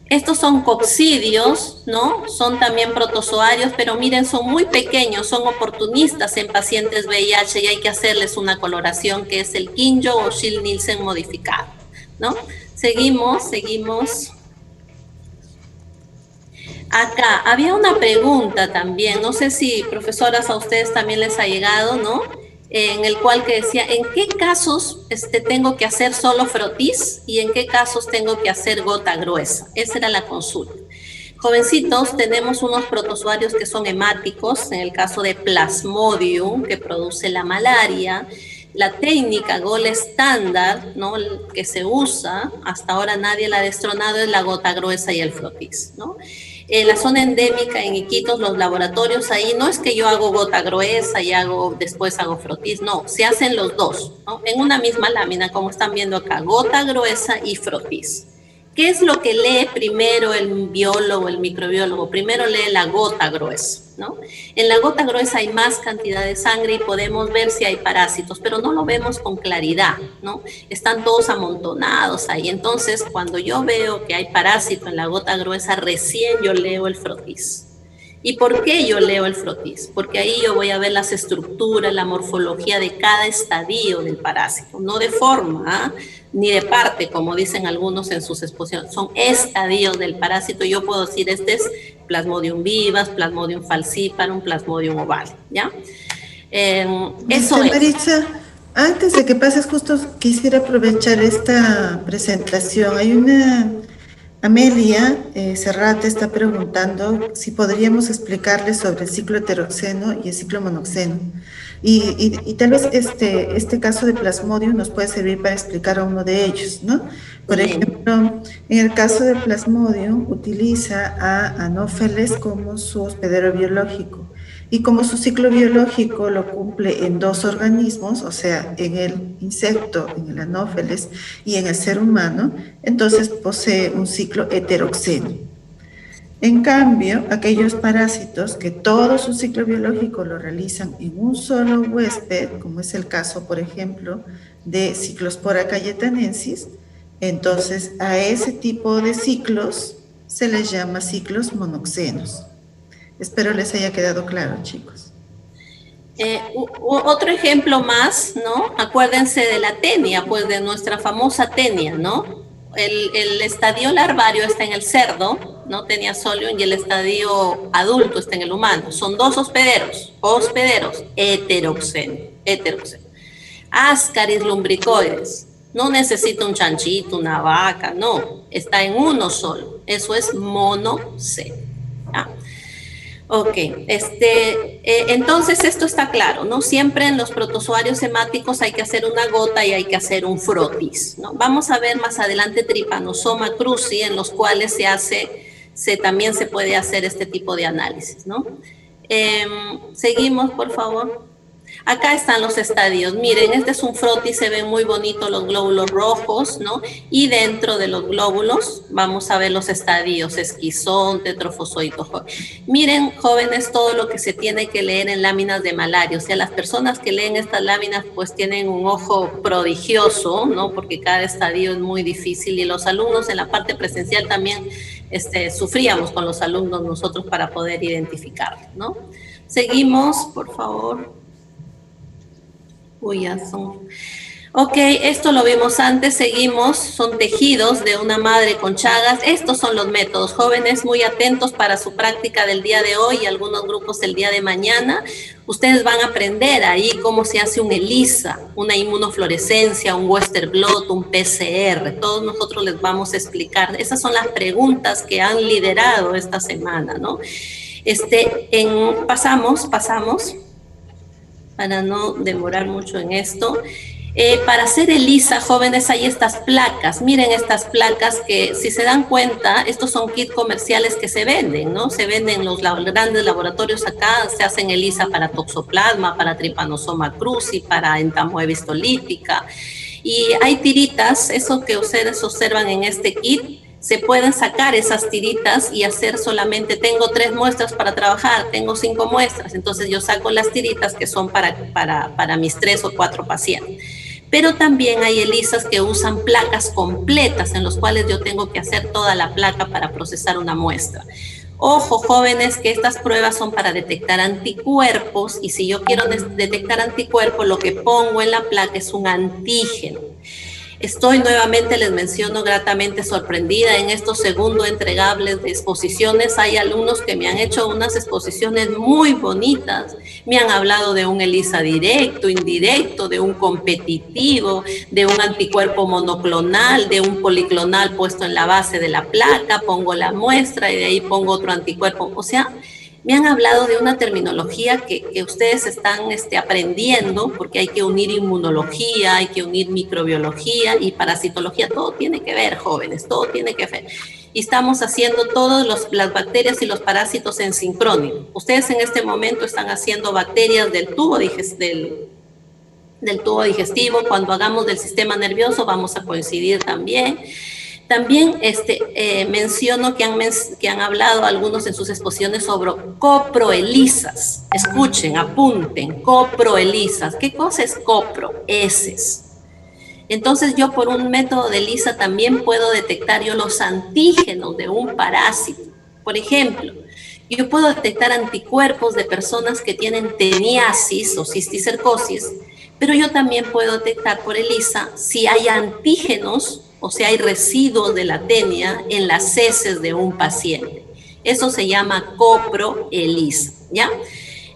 Estos son coccidios, ¿no? Son también protozoarios, pero miren, son muy pequeños, son oportunistas en pacientes VIH y hay que hacerles una coloración que es el Kinjo o Schill-Nielsen modificado, ¿no? Seguimos. Acá había una pregunta también, no sé si, profesoras, a ustedes también les ha llegado, ¿no? En el cual que decía, ¿en qué casos tengo que hacer solo frotis y en qué casos tengo que hacer gota gruesa? Esa era la consulta. Jovencitos, tenemos unos protozoarios que son hemáticos, en el caso de Plasmodium, que produce la malaria. La técnica GOL estándar, ¿no? Que se usa, hasta ahora nadie la ha destronado, es la gota gruesa y el frotis, ¿no? La zona endémica en Iquitos, los laboratorios, ahí no es que yo hago gota gruesa y después hago frotis, no, se hacen los dos, ¿no? En una misma lámina, como están viendo acá, gota gruesa y frotis. ¿Qué es lo que lee primero el biólogo, el microbiólogo? Primero lee la gota gruesa, ¿no? En la gota gruesa hay más cantidad de sangre y podemos ver si hay parásitos, pero no lo vemos con claridad, ¿no? Están todos amontonados ahí. Entonces, cuando yo veo que hay parásito en la gota gruesa, recién yo leo el frotis. ¿Y por qué yo leo el frotis? Porque ahí yo voy a ver las estructuras, la morfología de cada estadio del parásito, no de forma, ni de parte, como dicen algunos en sus exposiciones, son estadios del parásito. Yo puedo decir, este es Plasmodium vivax, Plasmodium falciparum, Plasmodium ovale, ¿ya? Eso es. Maritza, antes de que pases, justo quisiera aprovechar esta presentación. Hay una Amelia Serrate está preguntando si podríamos explicarle sobre el ciclo heteroxeno y el ciclo monoxeno. Y tal vez este caso de Plasmodium nos puede servir para explicar a uno de ellos, ¿no? Por ejemplo, en el caso de Plasmodium, utiliza a Anopheles como su hospedero biológico. Y como su ciclo biológico lo cumple en dos organismos, o sea, en el insecto, en el Anopheles y en el ser humano, entonces posee un ciclo heteroxeno. En cambio, aquellos parásitos que todo su ciclo biológico lo realizan en un solo huésped, como es el caso, por ejemplo, de Cyclospora cayetanensis, entonces a ese tipo de ciclos se les llama ciclos monoxenos. Espero les haya quedado claro, chicos. Otro ejemplo más, ¿no? Acuérdense de la tenia, pues de nuestra famosa tenia, ¿no? El estadio larvario está en el cerdo, ¿no? Tenia solium, y el estadio adulto está en el humano. Son dos hospederos, heteroxeno. Ascaris lumbricoides. No necesita un chanchito, una vaca, no. Está en uno solo. Eso es monoceno. ¿Ah? Ok, entonces esto está claro, ¿no? Siempre en los protozoarios hemáticos hay que hacer una gota y hay que hacer un frotis, ¿no? Vamos a ver más adelante Trypanosoma cruzi, en los cuales también se puede hacer este tipo de análisis, ¿no? Seguimos, por favor. Acá están los estadios. Miren, este es un frotis, se ven muy bonitos los glóbulos rojos, ¿no? Y dentro de los glóbulos vamos a ver los estadios, esquizonte, trofozoito. Miren, jóvenes, todo lo que se tiene que leer en láminas de malaria. O sea, las personas que leen estas láminas pues tienen un ojo prodigioso, ¿no? Porque cada estadio es muy difícil, y los alumnos en la parte presencial también sufríamos con los alumnos nosotros para poder identificarlo, ¿no? Seguimos, por favor. Uy, ya son. Ok, esto lo vimos antes, seguimos, son tejidos de una madre con chagas. Estos son los métodos, jóvenes, muy atentos para su práctica del día de hoy y algunos grupos el día de mañana. Ustedes van a aprender ahí cómo se hace un ELISA, una inmunofluorescencia, un Western blot, un PCR. Todos nosotros les vamos a explicar. Esas son las preguntas que han liderado esta semana, ¿no? Pasamos. Para no demorar mucho en esto. Para hacer ELISA, jóvenes, hay estas placas. Miren estas placas que, si se dan cuenta, estos son kits comerciales que se venden, ¿no? Se venden en los grandes laboratorios acá, se hacen ELISA para toxoplasma, para Trypanosoma cruzi, para entamoeba histolítica. Y hay tiritas, eso que ustedes observan en este kit, se pueden sacar esas tiritas y hacer solamente, tengo 3 muestras para trabajar, tengo 5 muestras, entonces yo saco las tiritas que son para mis 3 o 4 pacientes. Pero también hay ELISAs que usan placas completas, en los cuales yo tengo que hacer toda la placa para procesar una muestra. Ojo, jóvenes, que estas pruebas son para detectar anticuerpos, y si yo quiero detectar anticuerpos, lo que pongo en la placa es un antígeno. Estoy nuevamente, les menciono, gratamente sorprendida en estos segundos entregables de exposiciones. Hay alumnos que me han hecho unas exposiciones muy bonitas. Me han hablado de un ELISA directo, indirecto, de un competitivo, de un anticuerpo monoclonal, de un policlonal puesto en la base de la placa. Pongo la muestra y de ahí pongo otro anticuerpo. O sea, me han hablado de una terminología que ustedes están aprendiendo, porque hay que unir inmunología, hay que unir microbiología y parasitología. Todo tiene que ver, jóvenes, todo tiene que ver. Y estamos haciendo todas las bacterias y los parásitos en sincronio. Ustedes en este momento están haciendo bacterias del tubo digestivo. Cuando hagamos del sistema nervioso vamos a coincidir también. También menciono que han hablado algunos en sus exposiciones sobre coproelisas. Escuchen, apunten, coproelisas. ¿Qué cosa es copro? Heces. Entonces yo por un método de ELISA también puedo detectar yo los antígenos de un parásito. Por ejemplo, Yo puedo detectar anticuerpos de personas que tienen teniasis o cisticercosis, pero yo también puedo detectar por ELISA si hay antígenos o si hay residuos de la tenia en las heces de un paciente. Eso se llama copro-ELISA, ¿ya?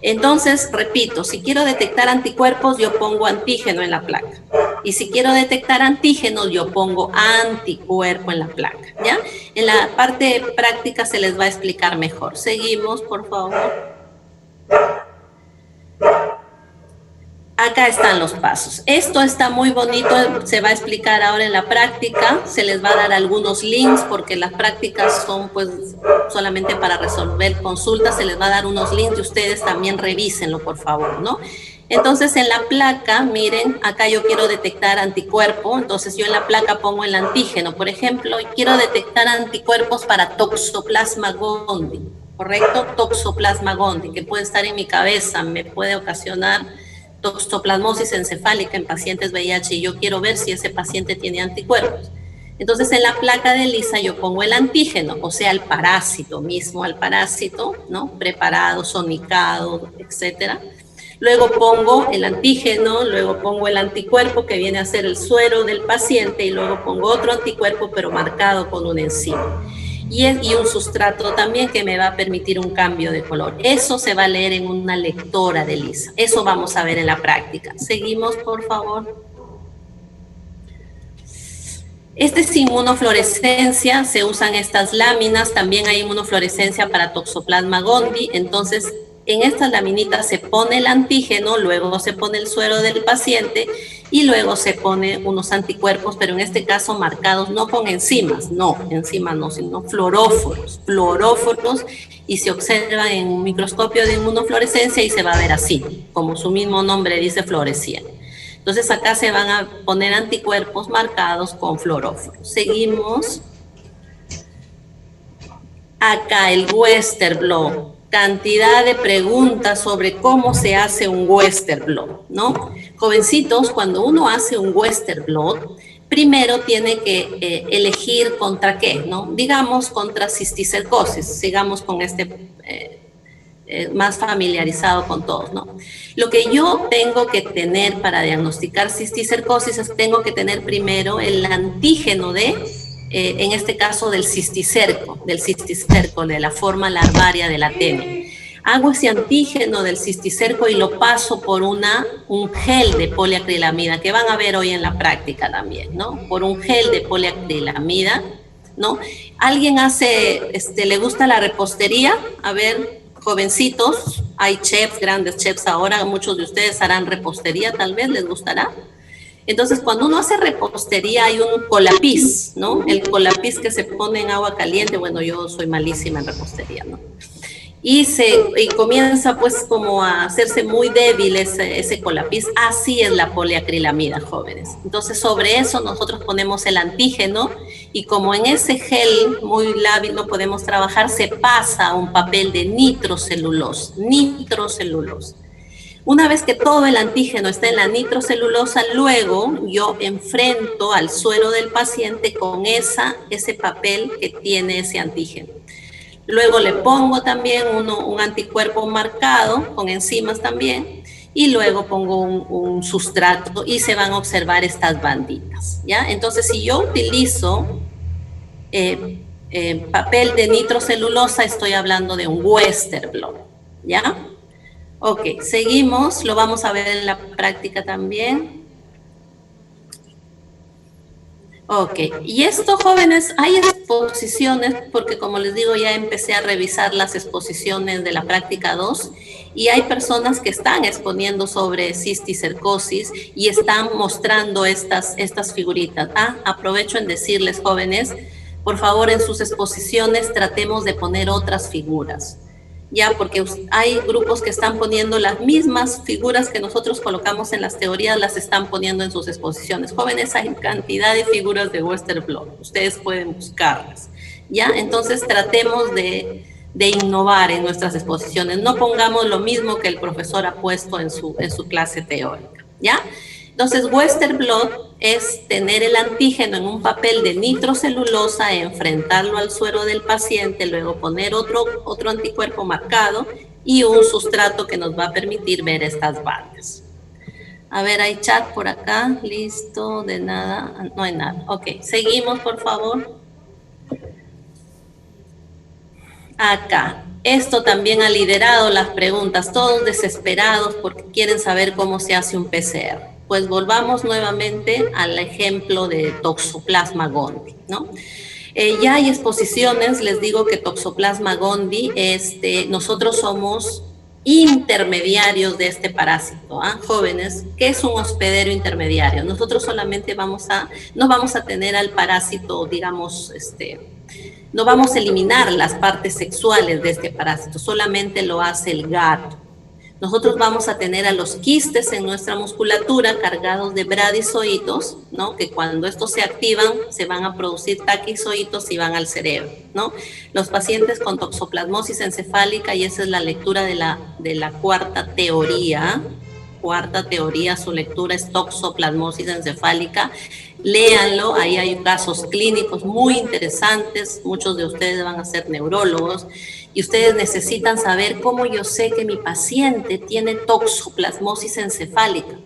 Entonces, repito, si quiero detectar anticuerpos, yo pongo antígeno en la placa. Y si quiero detectar antígenos, yo pongo anticuerpo en la placa, ¿ya? En la parte práctica se les va a explicar mejor. Seguimos, por favor. Acá están los pasos. Esto está muy bonito, se va a explicar ahora en la práctica. Se les va a dar algunos links porque las prácticas son pues solamente para resolver consultas. Se les va a dar unos links y ustedes también revísenlo, por favor, ¿no? Entonces, en la placa, miren, acá yo quiero detectar anticuerpo. Entonces, yo en la placa pongo el antígeno. Por ejemplo, quiero detectar anticuerpos para Toxoplasma gondii, ¿correcto? Toxoplasma gondii, que puede estar en mi cabeza, me puede ocasionar toxoplasmosis encefálica en pacientes VIH y yo quiero ver si ese paciente tiene anticuerpos. Entonces, en la placa de ELISA yo pongo el antígeno, o sea, el parásito mismo, al parásito, ¿no? Preparado, sonicado, etcétera. Luego pongo el antígeno, luego pongo el anticuerpo que viene a ser el suero del paciente y luego pongo otro anticuerpo pero marcado con una enzima. Y un sustrato también que me va a permitir un cambio de color. Eso se va a leer en una lectora de ELISA. Eso vamos a ver en la práctica. Seguimos, por favor. Este es inmunofluorescencia, se usan estas láminas, también hay inmunofluorescencia para Toxoplasma gondii, entonces en estas laminitas se pone el antígeno, luego se pone el suero del paciente y luego se pone unos anticuerpos, pero en este caso marcados no con enzimas, sino fluoróforos, y se observan en un microscopio de inmunofluorescencia y se va a ver así, como su mismo nombre dice, fluoresciente. Entonces acá se van a poner anticuerpos marcados con fluoróforos. Seguimos. Acá el Western blot. Cantidad de preguntas sobre cómo se hace un Western blot, ¿no? Jovencitos, cuando uno hace un Western blot, primero tiene que elegir contra qué, ¿no? Digamos contra cisticercosis, sigamos con más familiarizado con todos, ¿no? Lo que yo tengo que tener para diagnosticar cisticercosis es que tengo que tener primero el antígeno en este caso del cisticerco, de la forma larvaria de la tenia. Hago ese antígeno del cisticerco y lo paso por un gel de poliacrilamida, que van a ver hoy en la práctica también, ¿no? Por un gel de poliacrilamida, ¿no? ¿Alguien le gusta la repostería? A ver, jovencitos, hay chefs, grandes chefs ahora, muchos de ustedes harán repostería, tal vez les gustará. Entonces, cuando uno hace repostería hay un colapiz, ¿no? El colapiz que se pone en agua caliente, bueno, yo soy malísima en repostería, ¿no? Y comienza pues como a hacerse muy débil ese colapiz. Así es la poliacrilamida, jóvenes. Entonces, sobre eso nosotros ponemos el antígeno y como en ese gel muy lábil no podemos trabajar, se pasa a un papel de nitrocelulosa. Una vez que todo el antígeno está en la nitrocelulosa, luego yo enfrento al suero del paciente con ese papel que tiene ese antígeno. Luego le pongo también un anticuerpo marcado con enzimas también y luego pongo un sustrato y se van a observar estas banditas, ¿ya? Entonces, si yo utilizo papel de nitrocelulosa, estoy hablando de un Western blot, ¿ya? Ok, seguimos, lo vamos a ver en la práctica también. Ok, y esto, jóvenes, hay exposiciones, porque como les digo, ya empecé a revisar las exposiciones de la práctica 2 y hay personas que están exponiendo sobre cisticercosis y están mostrando estas figuritas. Aprovecho en decirles, jóvenes, por favor, en sus exposiciones tratemos de poner otras figuras. Ya, porque hay grupos que están poniendo las mismas figuras que nosotros colocamos en las teorías, las están poniendo en sus exposiciones. Jóvenes, hay cantidad de figuras de Western blot, ustedes pueden buscarlas, ¿ya? Entonces, tratemos de innovar en nuestras exposiciones, no pongamos lo mismo que el profesor ha puesto en su clase teórica, ¿ya? Entonces, Western blot es tener el antígeno en un papel de nitrocelulosa, enfrentarlo al suero del paciente, luego poner otro anticuerpo marcado y un sustrato que nos va a permitir ver estas bandas. A ver, hay chat por acá, listo, de nada, no hay nada. Ok, seguimos, por favor. Acá, esto también ha liderado las preguntas, todos desesperados porque quieren saber cómo se hace un PCR. Pues volvamos nuevamente al ejemplo de Toxoplasma gondii, ¿no? Ya hay exposiciones, les digo que Toxoplasma gondii, nosotros somos intermediarios de este parásito, jóvenes. ¿Qué es un hospedero intermediario? Nosotros solamente no vamos a tener al parásito, digamos, no vamos a eliminar las partes sexuales de este parásito, solamente lo hace el gato. Nosotros vamos a tener a los quistes en nuestra musculatura cargados de bradizoitos, ¿no? Que cuando estos se activan, se van a producir taquizoitos y van al cerebro, ¿no? Los pacientes con toxoplasmosis encefálica, y esa es la lectura de la cuarta teoría, su lectura es toxoplasmosis encefálica. Léanlo, ahí hay casos clínicos muy interesantes, muchos de ustedes van a ser neurólogos, y ustedes necesitan saber cómo yo sé que mi paciente tiene toxoplasmosis encefálica.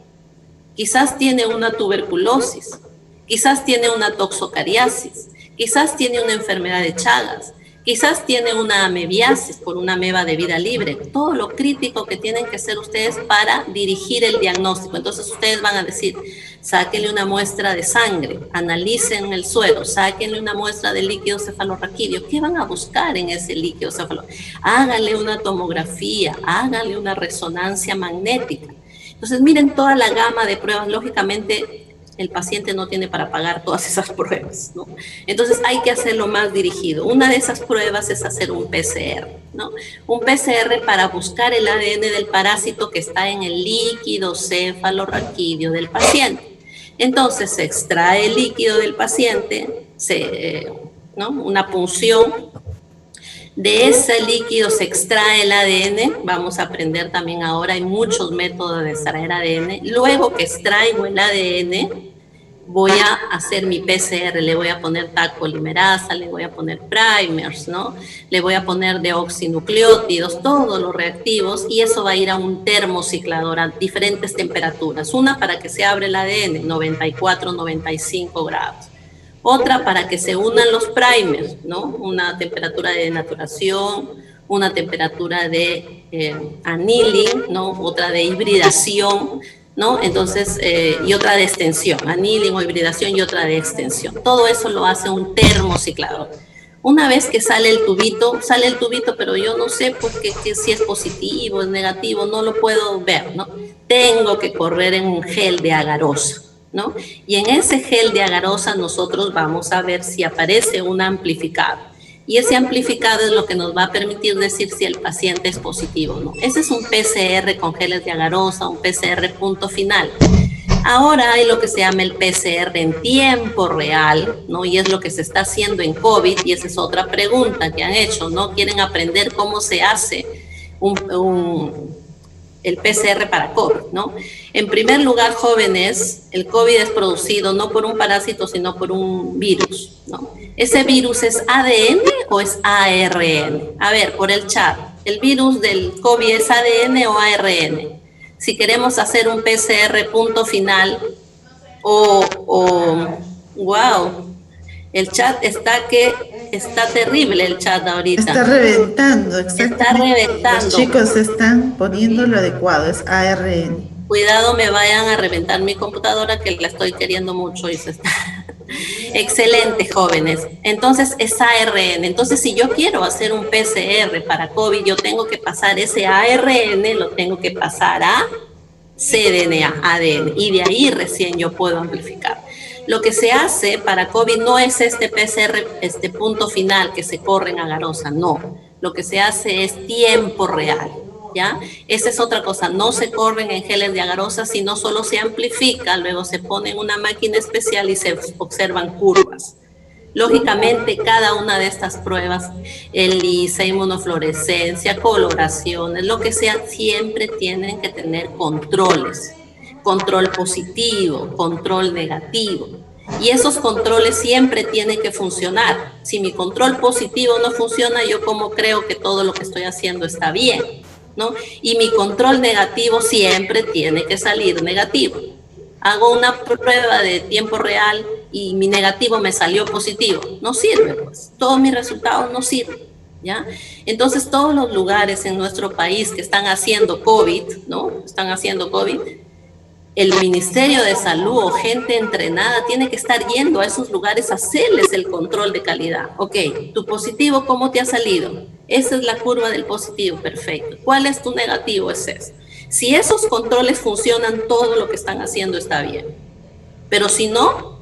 Quizás tiene una tuberculosis, quizás tiene una toxocariasis, quizás tiene una enfermedad de Chagas, quizás tiene una amebiasis por una ameba de vida libre. Todo lo crítico que tienen que hacer ustedes para dirigir el diagnóstico. Entonces ustedes van a decir, sáquenle una muestra de sangre, analicen el suero, sáquenle una muestra de líquido cefalorraquídeo. ¿Qué van a buscar en ese líquido cefalorraquídeo? Háganle una tomografía, háganle una resonancia magnética. Entonces miren toda la gama de pruebas. Lógicamente el paciente no tiene para pagar todas esas pruebas, ¿no? Entonces hay que hacerlo más dirigido. Una de esas pruebas es hacer un PCR, ¿no? Un PCR para buscar el ADN del parásito que está en el líquido cefalorraquídeo del paciente. Entonces se extrae el líquido del paciente, ¿no? Una punción. De ese líquido se extrae el ADN, vamos a aprender también ahora, hay muchos métodos de extraer ADN. Luego que extraigo el ADN, voy a hacer mi PCR, le voy a poner Taq polimerasa, le voy a poner primers, ¿no? Le voy a poner deoxinucleótidos, todos los reactivos, y eso va a ir a un termociclador a diferentes temperaturas. Una para que se abra el ADN, 94, 95 grados. Otra para que se unan los primers, ¿no? Una temperatura de denaturación, una temperatura de annealing, ¿no? Otra de hibridación, ¿no? Entonces, y otra de extensión, annealing o hibridación y otra de extensión. Todo eso lo hace un termociclador. Una vez que sale el tubito, pero yo no sé por qué, si es positivo, es negativo, no lo puedo ver, ¿no? Tengo que correr en un gel de agarosa, ¿no? Y en ese gel de agarosa nosotros vamos a ver si aparece un amplificado. Y ese amplificado es lo que nos va a permitir decir si el paciente es positivo o no. Ese es un PCR con geles de agarosa, un PCR punto final. Ahora hay lo que se llama el PCR en tiempo real, ¿no? Y es lo que se está haciendo en COVID, y esa es otra pregunta que han hecho, ¿no? Quieren aprender cómo se hace el PCR para COVID, ¿no? En primer lugar, jóvenes, el COVID es producido no por un parásito, sino por un virus, ¿no? ¿Ese virus es ADN o es ARN? A ver, por el chat, ¿el virus del COVID es ADN o ARN? Si queremos hacer un PCR punto final wow, el chat está terrible, el chat ahorita. Está reventando, exactamente. Está reventando. Los chicos están poniendo lo adecuado, es ARN. Cuidado, me vayan a reventar mi computadora, que la estoy queriendo mucho y se está... Excelente, jóvenes. Entonces es ARN. Entonces, si yo quiero hacer un PCR para COVID, yo tengo que pasar ese ARN, lo tengo que pasar a cDNA, ADN, y de ahí recién yo puedo amplificar. Lo que se hace para COVID no es este PCR, este punto final que se corre en agarosa, no. Lo que se hace es tiempo real, ¿ya? Esa es otra cosa, no se corren en geles de agarosa, sino solo se amplifica, luego se pone en una máquina especial y se observan curvas. Lógicamente, cada una de estas pruebas, ELISA, inmunofluorescencia, coloraciones, lo que sea, siempre tienen que tener controles control positivo, control negativo. Y esos controles siempre tienen que funcionar. Si mi control positivo no funciona, yo como creo que todo lo que estoy haciendo está bien, ¿no? Y mi control negativo siempre tiene que salir negativo. Hago una prueba de tiempo real y mi negativo me salió positivo. No sirve, pues. Todos mis resultados no sirven, ¿ya? Entonces, todos los lugares en nuestro país que están haciendo COVID, ¿no? Están haciendo COVID, el Ministerio de Salud o gente entrenada tiene que estar yendo a esos lugares a hacerles el control de calidad. Ok, tu positivo, ¿cómo te ha salido? Esa es la curva del positivo, perfecto. ¿Cuál es tu negativo? Es eso. Si esos controles funcionan, todo lo que están haciendo está bien. Pero si no,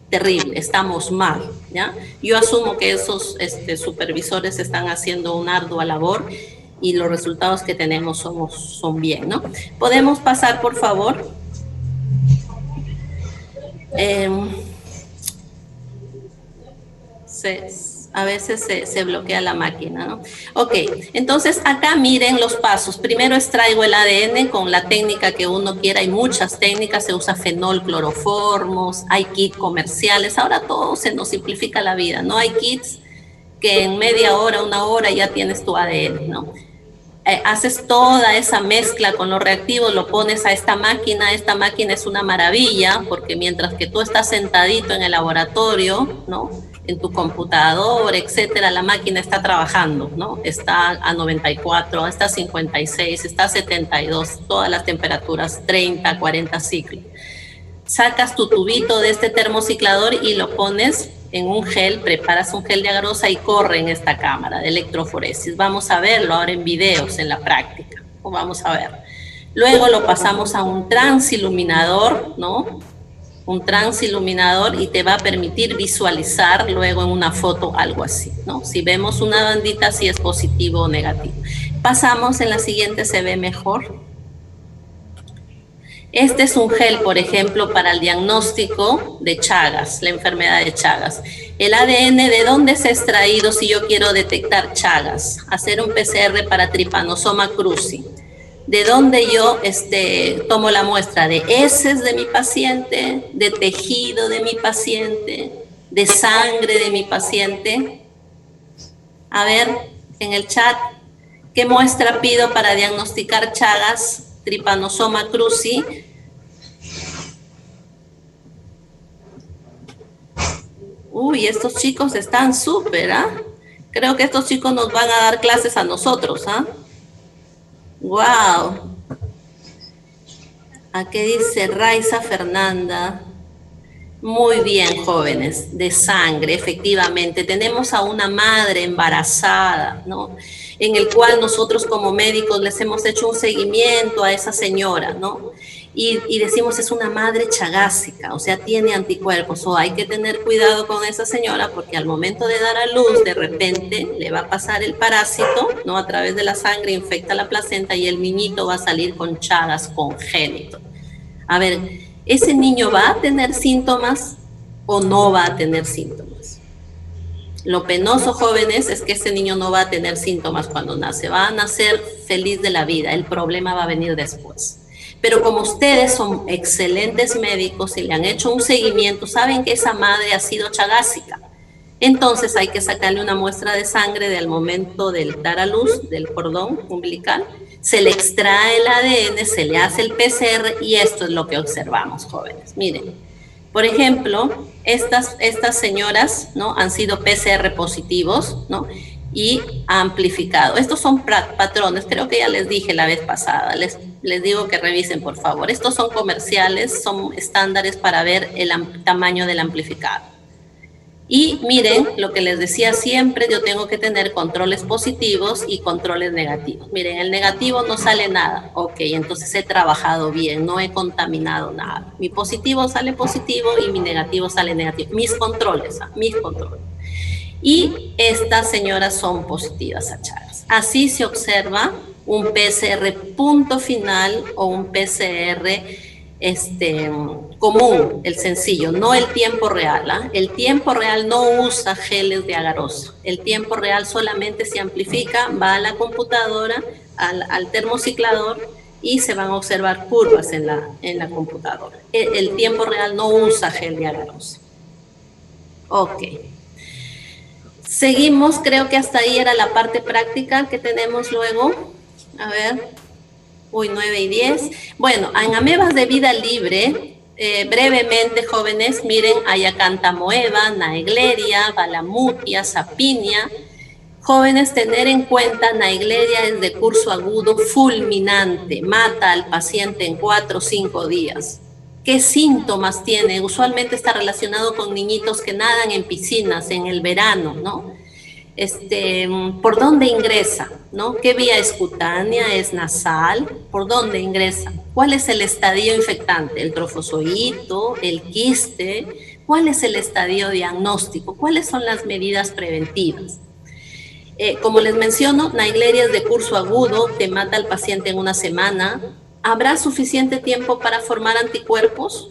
terrible, estamos mal, ¿ya? Yo asumo que esos supervisores están haciendo una ardua labor y los resultados que tenemos son bien, ¿no? ¿Podemos pasar, por favor? A veces se bloquea la máquina, ¿no? Ok, entonces acá miren los pasos. Primero extraigo el ADN con la técnica que uno quiera. Hay muchas técnicas, se usa fenol, cloroformos, hay kits comerciales. Ahora todo se nos simplifica la vida, ¿no? Hay kits que en media hora, una hora ya tienes tu ADN, ¿no? Haces toda esa mezcla con los reactivos, lo pones a esta máquina es una maravilla, porque mientras que tú estás sentadito en el laboratorio, ¿no? En tu computador, etcétera, la máquina está trabajando, ¿no? Está a 94, está a 56, está a 72, todas las temperaturas, 30, 40 ciclos. Sacas tu tubito de este termociclador y lo pones en un gel, preparas un gel de agarrosa y corre en esta cámara de electroforesis. Vamos a verlo ahora en videos, en la práctica. Vamos a ver. Luego lo pasamos a un transiluminador, ¿no? Un transiluminador y te va a permitir visualizar luego en una foto algo así, ¿no? Si vemos una bandita, si es positivo o negativo. Pasamos en la siguiente, se ve mejor. Este es un gel, por ejemplo, para el diagnóstico de Chagas, la enfermedad de Chagas. El ADN, ¿de dónde se ha extraído si yo quiero detectar Chagas? Hacer un PCR para Trypanosoma cruzi. ¿De dónde yo tomo la muestra? De heces de mi paciente, de tejido de mi paciente, de sangre de mi paciente. A ver, en el chat, ¿qué muestra pido para diagnosticar Chagas? Trypanosoma cruzi. Uy, estos chicos están súper, ¿ah? Creo que estos chicos nos van a dar clases a nosotros, ¿ah? Wow. Aquí dice Raiza Fernanda. Muy bien, jóvenes, de sangre, efectivamente. Tenemos a una madre embarazada, ¿no? En el cual nosotros como médicos les hemos hecho un seguimiento a esa señora, ¿no? Y decimos, es una madre chagásica, o sea, tiene anticuerpos, o hay que tener cuidado con esa señora porque al momento de dar a luz, de repente le va a pasar el parásito, ¿no? A través de la sangre infecta la placenta y el niñito va a salir con Chagas congénito. A ver, ¿ese niño va a tener síntomas o no va a tener síntomas? Lo penoso, jóvenes, es que ese niño no va a tener síntomas cuando nace. Va a nacer feliz de la vida. El problema va a venir después. Pero como ustedes son excelentes médicos y le han hecho un seguimiento, saben que esa madre ha sido chagásica. Entonces hay que sacarle una muestra de sangre del momento del dar a luz, del cordón umbilical. Se le extrae el ADN, se le hace el PCR y esto es lo que observamos, jóvenes. Miren, por ejemplo, estas señoras, ¿no? Han sido PCR positivos, ¿no? Y amplificado. Estos son patrones, creo que ya les dije la vez pasada, les digo que revisen por favor. Estos son comerciales, son estándares para ver el tamaño del amplificado. Y miren, lo que les decía siempre, yo tengo que tener controles positivos y controles negativos. Miren, el negativo no sale nada. Ok, entonces he trabajado bien, no he contaminado nada. Mi positivo sale positivo y mi negativo sale negativo. Mis controles. Y estas señoras son positivas a Chagas. Así se observa un PCR punto final o un PCR común, el sencillo, no el tiempo real. ¿Ah? El tiempo real no usa geles de agarosa. El tiempo real solamente se amplifica, va a la computadora, al termociclador y se van a observar curvas en la computadora. El tiempo real no usa gel diagramos. Ok. Seguimos, creo que hasta ahí era la parte práctica que tenemos luego. A ver. Uy, 9 y 10. Bueno, en amebas de vida libre, brevemente, jóvenes, miren, hay acantamoeba, naegleria, balamutia, sapinia. Jóvenes, tener en cuenta, naegleria es de curso agudo fulminante, mata al paciente en 4 o 5 días. ¿Qué síntomas tiene? Usualmente está relacionado con niñitos que nadan en piscinas en el verano, ¿no? ¿Por dónde ingresa? ¿No? ¿Qué vía es cutánea? ¿Es nasal? ¿Por dónde ingresa? ¿Cuál es el estadio infectante? ¿El trofozoito? ¿El quiste? ¿Cuál es el estadio diagnóstico? ¿Cuáles son las medidas preventivas? Como les menciono, naegleria es de curso agudo, que mata al paciente en 1 semana. ¿Habrá suficiente tiempo para formar anticuerpos?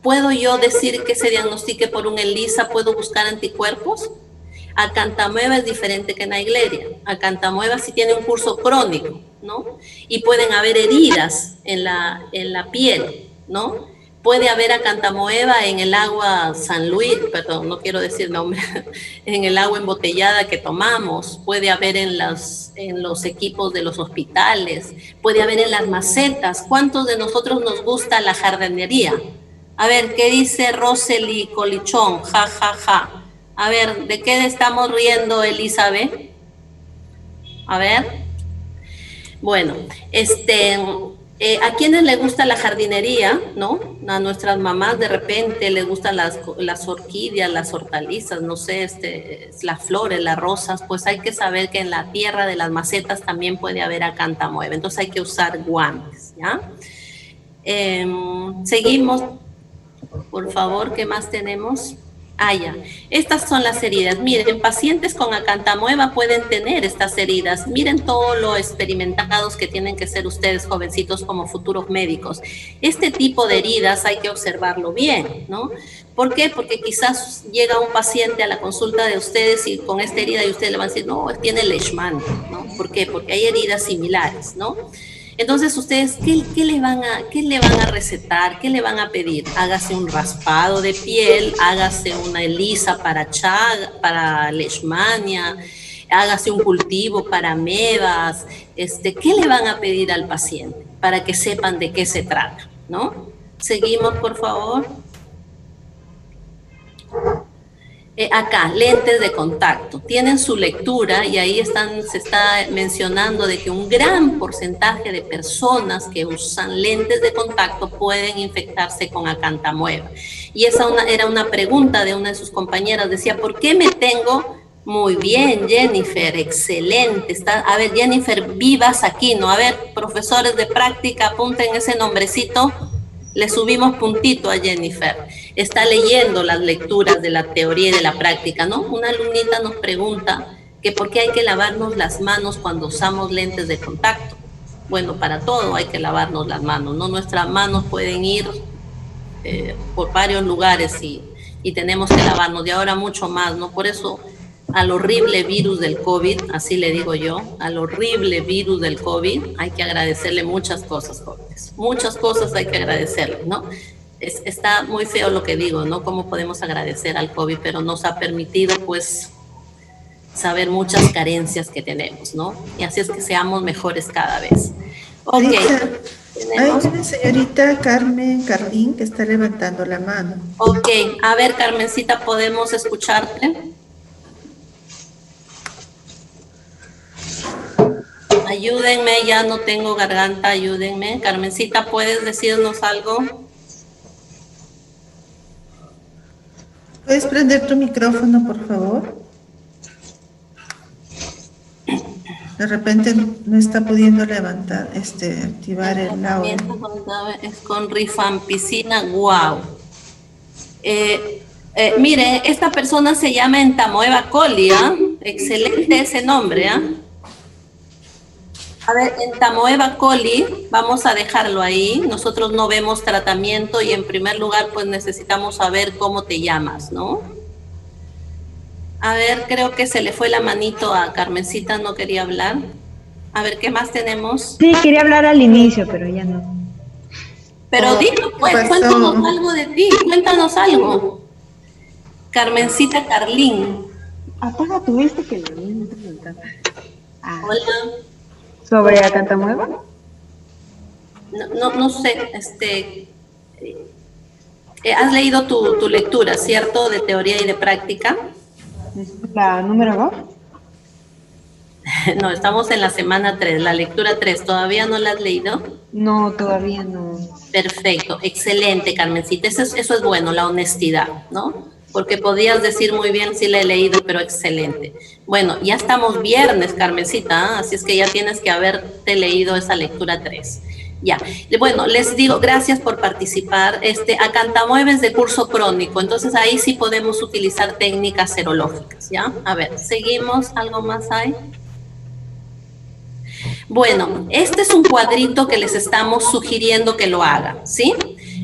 ¿Puedo yo decir que se diagnostique por un ELISA? ¿Puedo buscar anticuerpos? Acantamoeba es diferente que naegleria. Acantamoeba sí tiene un curso crónico, ¿no? Y pueden haber heridas en la piel, ¿no? Puede haber acantamoeba en el agua San Luis, perdón, no quiero decir nombre, en el agua embotellada que tomamos, puede haber en los equipos de los hospitales, puede haber en las macetas. ¿Cuántos de nosotros nos gusta la jardinería? A ver, ¿qué dice Rosely Colichón? Ja, ja, ja. A ver, ¿de qué estamos riendo, Elizabeth? A ver. Bueno, a quienes les gusta la jardinería, ¿no? A nuestras mamás de repente les gustan las orquídeas, las hortalizas, no sé, las flores, las rosas, pues hay que saber que en la tierra de las macetas también puede haber acantamoeba, entonces hay que usar guantes, ¿ya? Seguimos, por favor, ¿qué más tenemos? Ya. Estas son las heridas. Miren, pacientes con acantamoeba pueden tener estas heridas. Miren todo lo experimentados que tienen que ser ustedes, jovencitos, como futuros médicos. Este tipo de heridas hay que observarlo bien, ¿no? ¿Por qué? Porque quizás llega un paciente a la consulta de ustedes y con esta herida y ustedes le van a decir, no, tiene Leishman, ¿no? ¿Por qué? Porque hay heridas similares, ¿no? Entonces, ustedes, ¿qué le van a recetar? ¿Qué le van a pedir? Hágase un raspado de piel, hágase una ELISA para leishmania, hágase un cultivo para amebas. ¿Qué le van a pedir al paciente? Para que sepan de qué se trata, ¿no? Seguimos, por favor. Acá, lentes de contacto, tienen su lectura y ahí se está mencionando de que un gran porcentaje de personas que usan lentes de contacto pueden infectarse con acantamoeba. Y esa era una pregunta de una de sus compañeras, decía, ¿por qué me tengo? Muy bien, Jennifer, excelente. A ver, Jennifer, vivas aquí, ¿no? A ver, profesores de práctica, apunten ese nombrecito. Le subimos puntito a Jennifer. Está leyendo las lecturas de la teoría y de la práctica, ¿no? Una alumnita nos pregunta que por qué hay que lavarnos las manos cuando usamos lentes de contacto. Bueno, para todo hay que lavarnos las manos, ¿no? Nuestras manos pueden ir por varios lugares y tenemos que lavarnos, y ahora mucho más, ¿no? Por eso al horrible virus del COVID, así le digo yo, al horrible virus del COVID, hay que agradecerle muchas cosas, jóvenes. Muchas cosas hay que agradecerle, ¿no? Está muy feo lo que digo, ¿no? Cómo podemos agradecer al COVID, pero nos ha permitido, pues, saber muchas carencias que tenemos, ¿no? Y así es que seamos mejores cada vez. Ok. Hay una señorita Carmen que está levantando la mano. Ok. A ver, Carmencita, ¿podemos escucharte? Ayúdenme, ya no tengo garganta, ayúdenme. Carmencita, ¿puedes decirnos algo? ¿Puedes prender tu micrófono, por favor? De repente no está pudiendo levantar, activar el audio. Es con rifampicina, wow. Mire, esta persona se llama Entamoeba coli, ¿ah? Excelente ese nombre, ¿ah? A ver, Entamoeba coli, vamos a dejarlo ahí. Nosotros no vemos tratamiento y en primer lugar, pues necesitamos saber cómo te llamas, ¿no? A ver, creo que se le fue la manito a Carmencita, no quería hablar. A ver, ¿qué más tenemos? Sí, quería hablar al inicio, pero ya no. Pero dilo, pues, pasó? cuéntanos algo de ti, cuéntanos algo. Carmencita Carlín. Apaga tu viste que la niña está preguntando. Hola. ¿Sobre la Cantamueva? No sé, has leído tu lectura, ¿cierto? De teoría y de práctica. ¿La número 2? No, estamos en la semana 3, la lectura 3. ¿Todavía no la has leído? No, todavía no. Perfecto, excelente, Carmencita. Eso es bueno, la honestidad, ¿no? Porque podías decir muy bien si la he leído, pero excelente. Bueno, ya estamos viernes, Carmencita, ¿eh? Así es que ya tienes que haberte leído esa lectura 3. Ya, bueno, les digo, gracias por participar. Acantamueves de curso crónico, entonces ahí sí podemos utilizar técnicas serológicas, ¿ya? A ver, seguimos, ¿algo más hay? Bueno, este es un cuadrito que les estamos sugiriendo que lo hagan, ¿sí?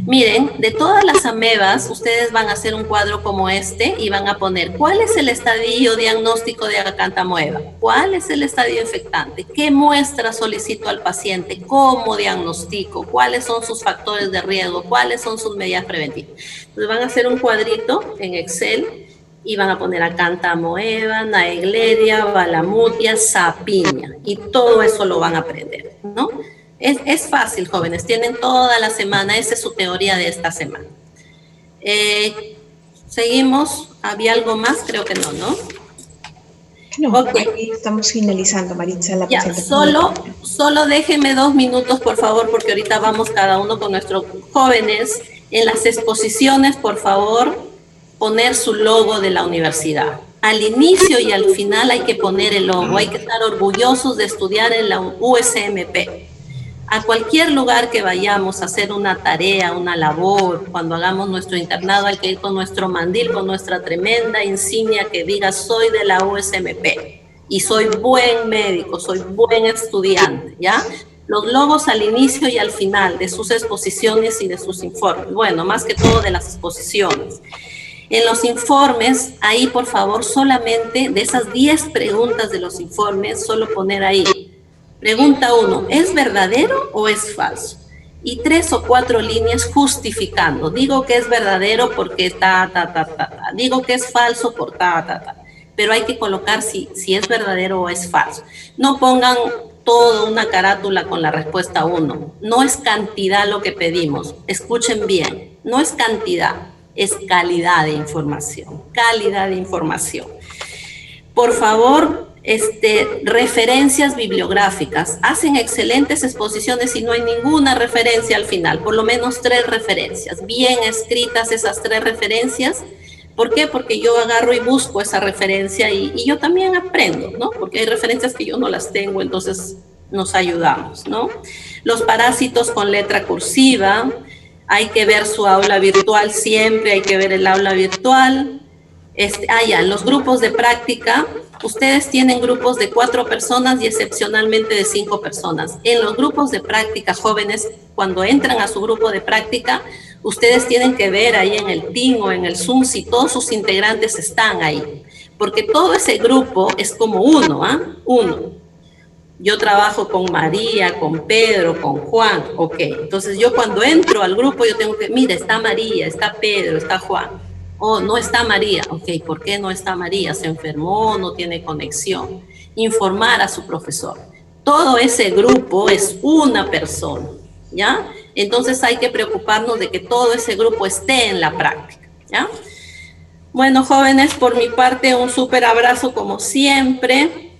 Miren, de todas las amebas, ustedes van a hacer un cuadro como este y van a poner cuál es el estadio diagnóstico de acantamueva, cuál es el estadio infectante, qué muestra solicito al paciente, cómo diagnostico, cuáles son sus factores de riesgo, cuáles son sus medidas preventivas. Entonces van a hacer un cuadrito en Excel y van a poner acantamoeba, naegleria, balamutia, sapiña, y todo eso lo van a aprender, ¿no? Es fácil, jóvenes, tienen toda la semana, esa es su teoría de esta semana. Seguimos, ¿había algo más? Creo que no, ¿no? No, Okay. aquí estamos finalizando, Maritza, la Ya, presentación. solo déjenme 2 minutos, por favor, porque ahorita vamos cada uno con nuestros jóvenes. En las exposiciones, por favor, poner su logo de la universidad. Al inicio y al final hay que poner el logo, hay que estar orgullosos de estudiar en la USMP. A cualquier lugar que vayamos a hacer una tarea, una labor, cuando hagamos nuestro internado hay que ir con nuestro mandil, con nuestra tremenda insignia que diga soy de la USMP y soy buen médico, soy buen estudiante, ¿ya? Los logos al inicio y al final de sus exposiciones y de sus informes, bueno, más que todo de las exposiciones. En los informes, ahí por favor solamente de esas 10 preguntas de los informes, solo poner ahí. Pregunta 1, ¿es verdadero o es falso? Y 3 o 4 líneas justificando. Digo que es verdadero porque Digo que es falso por Pero hay que colocar si es verdadero o es falso. No pongan toda una carátula con la respuesta 1. No es cantidad lo que pedimos. Escuchen bien, no es cantidad, es calidad de información. Calidad de información. Por favor, referencias bibliográficas. Hacen excelentes exposiciones y no hay ninguna referencia al final, por lo menos 3 referencias, bien escritas esas 3 referencias. ¿Por qué? Porque yo agarro y busco esa referencia y yo también aprendo, ¿no? Porque hay referencias que yo no las tengo, entonces nos ayudamos, ¿no? Los parásitos con letra cursiva, hay que ver su aula virtual siempre, hay que ver el aula virtual. Los grupos de práctica, ustedes tienen grupos de 4 personas y excepcionalmente de 5 personas. En los grupos de práctica, jóvenes, cuando entran a su grupo de práctica, ustedes tienen que ver ahí en el Team o en el Zoom si todos sus integrantes están ahí. Porque todo ese grupo es como uno, ¿ah? Uno. Yo trabajo con María, con Pedro, con Juan, ok. Entonces yo cuando entro al grupo, yo tengo que, mira, está María, está Pedro, está Juan. Oh, no está María. Ok, ¿por qué no está María? ¿Se enfermó? ¿No tiene conexión? Informar a su profesor. Todo ese grupo es una persona, ¿ya? Entonces hay que preocuparnos de que todo ese grupo esté en la práctica, ¿ya? Bueno, jóvenes, por mi parte, un súper abrazo como siempre.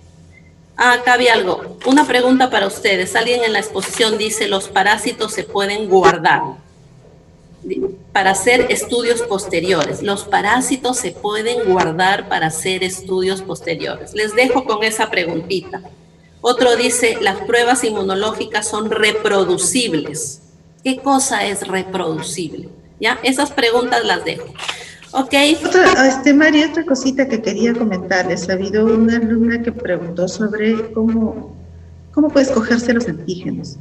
Acá había algo. Una pregunta para ustedes. Alguien en la exposición dice, los parásitos se pueden guardar para hacer estudios posteriores. Los parásitos se pueden guardar para hacer estudios posteriores. Les dejo con esa preguntita. Otro dice, las pruebas inmunológicas son reproducibles. ¿Qué cosa es reproducible? ¿Ya? Esas preguntas las dejo. Ok. María, otra cosita que quería comentarles. Ha habido una alumna que preguntó sobre cómo puede escogerse los antígenos.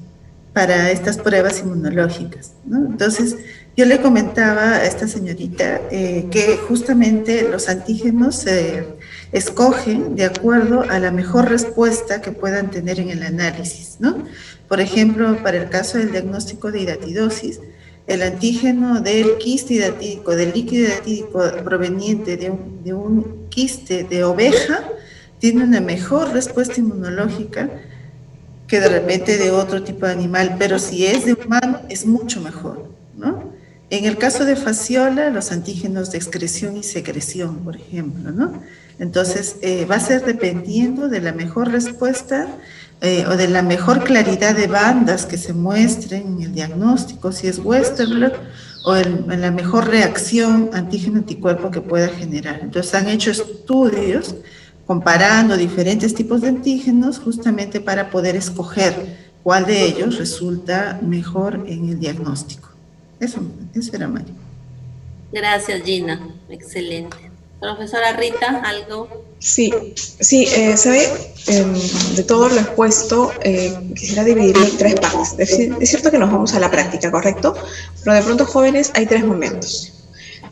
para estas pruebas inmunológicas, ¿no? Entonces, yo le comentaba a esta señorita que justamente los antígenos se escogen de acuerdo a la mejor respuesta que puedan tener en el análisis, ¿no? Por ejemplo, para el caso del diagnóstico de hidatidosis, el antígeno del quiste hidatídico, del líquido hidatídico proveniente de un quiste de oveja, tiene una mejor respuesta inmunológica que de repente de otro tipo de animal, pero si es de humano es mucho mejor, ¿no? En el caso de fasciola, los antígenos de excreción y secreción, por ejemplo, ¿no? Entonces, va a ser dependiendo de la mejor respuesta o de la mejor claridad de bandas que se muestren en el diagnóstico, si es Western blot, o en la mejor reacción antígeno-anticuerpo que pueda generar. Entonces, han hecho estudios comparando diferentes tipos de antígenos justamente para poder escoger cuál de ellos resulta mejor en el diagnóstico. Eso era, Mario. Gracias, Gina. Excelente. Profesora Rita, ¿algo? Sí, sabe, de todo lo expuesto, quisiera dividirlo en tres partes. Es cierto que nos vamos a la práctica, ¿correcto? Pero de pronto, jóvenes, hay tres momentos.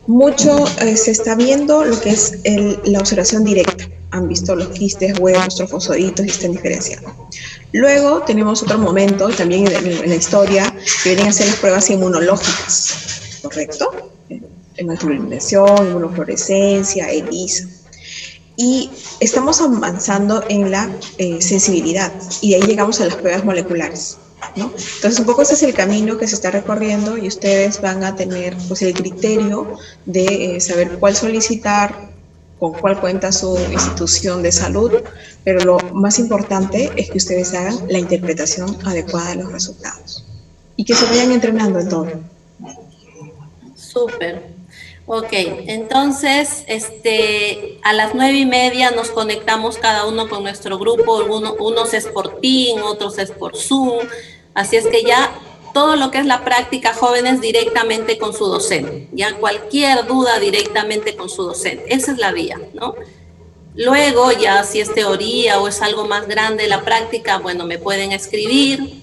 Mucho se está viendo lo que es la observación directa. Han visto los quistes, huevos, trofosoditos y están diferenciando. Luego tenemos otro momento, también en la historia, que vienen a ser las pruebas inmunológicas, ¿correcto? Hematoluminación, inmunofluorescencia, ELISA. Y estamos avanzando en la sensibilidad, y de ahí llegamos a las pruebas moleculares, ¿no? Entonces, un poco ese es el camino que se está recorriendo y ustedes van a tener pues el criterio de saber cuál solicitar, con cuál cuenta su institución de salud, pero lo más importante es que ustedes hagan la interpretación adecuada de los resultados y que se vayan entrenando en todo. Súper. Ok, entonces, a las 9:30 nos conectamos cada uno con nuestro grupo, unos es por Team, otros es por Zoom, así es que ya todo lo que es la práctica, jóvenes, directamente con su docente, ya cualquier duda directamente con su docente, esa es la vía, ¿no? Luego, ya si es teoría o es algo más grande la práctica, bueno, me pueden escribir.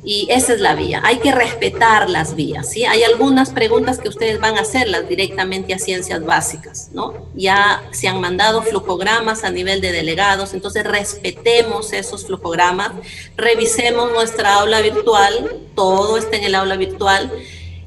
Y esa es la vía. Hay que respetar las vías, ¿sí? Hay algunas preguntas que ustedes van a hacerlas directamente a ciencias básicas, ¿no? Ya se han mandado flujogramas a nivel de delegados, entonces respetemos esos flujogramas, revisemos nuestra aula virtual, todo está en el aula virtual,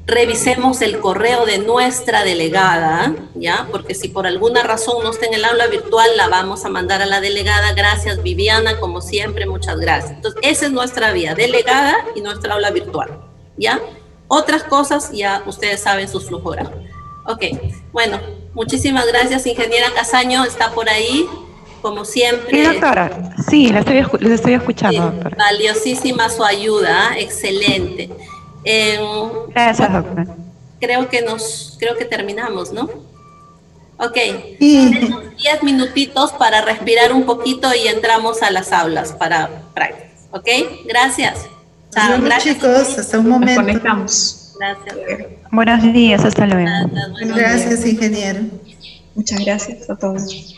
revisemos el correo de nuestra delegada, ¿ya? Porque si por alguna razón no está en el aula virtual, la vamos a mandar a la delegada. Gracias, Viviana, como siempre, muchas gracias. Entonces, esa es nuestra vía, delegada y nuestra aula virtual, ¿ya? Otras cosas, ya ustedes saben sus flujogramas. Ok, bueno, muchísimas gracias, ingeniera Casaño, está por ahí, como siempre. Sí, doctora, sí, les estoy escuchando, Sí, doctora. valiosísima su ayuda, excelente. Gracias, doctora. Creo que terminamos, ¿no? Ok, Sí. tenemos 10 minutitos para respirar un poquito y entramos a las aulas para prácticas, ¿ok? Gracias. Chao, Nos vemos, gracias. chicos, hasta un Nos momento. conectamos. Gracias. Buenos días, hasta luego. Buenos Gracias, ingeniero. Muchas gracias a todos.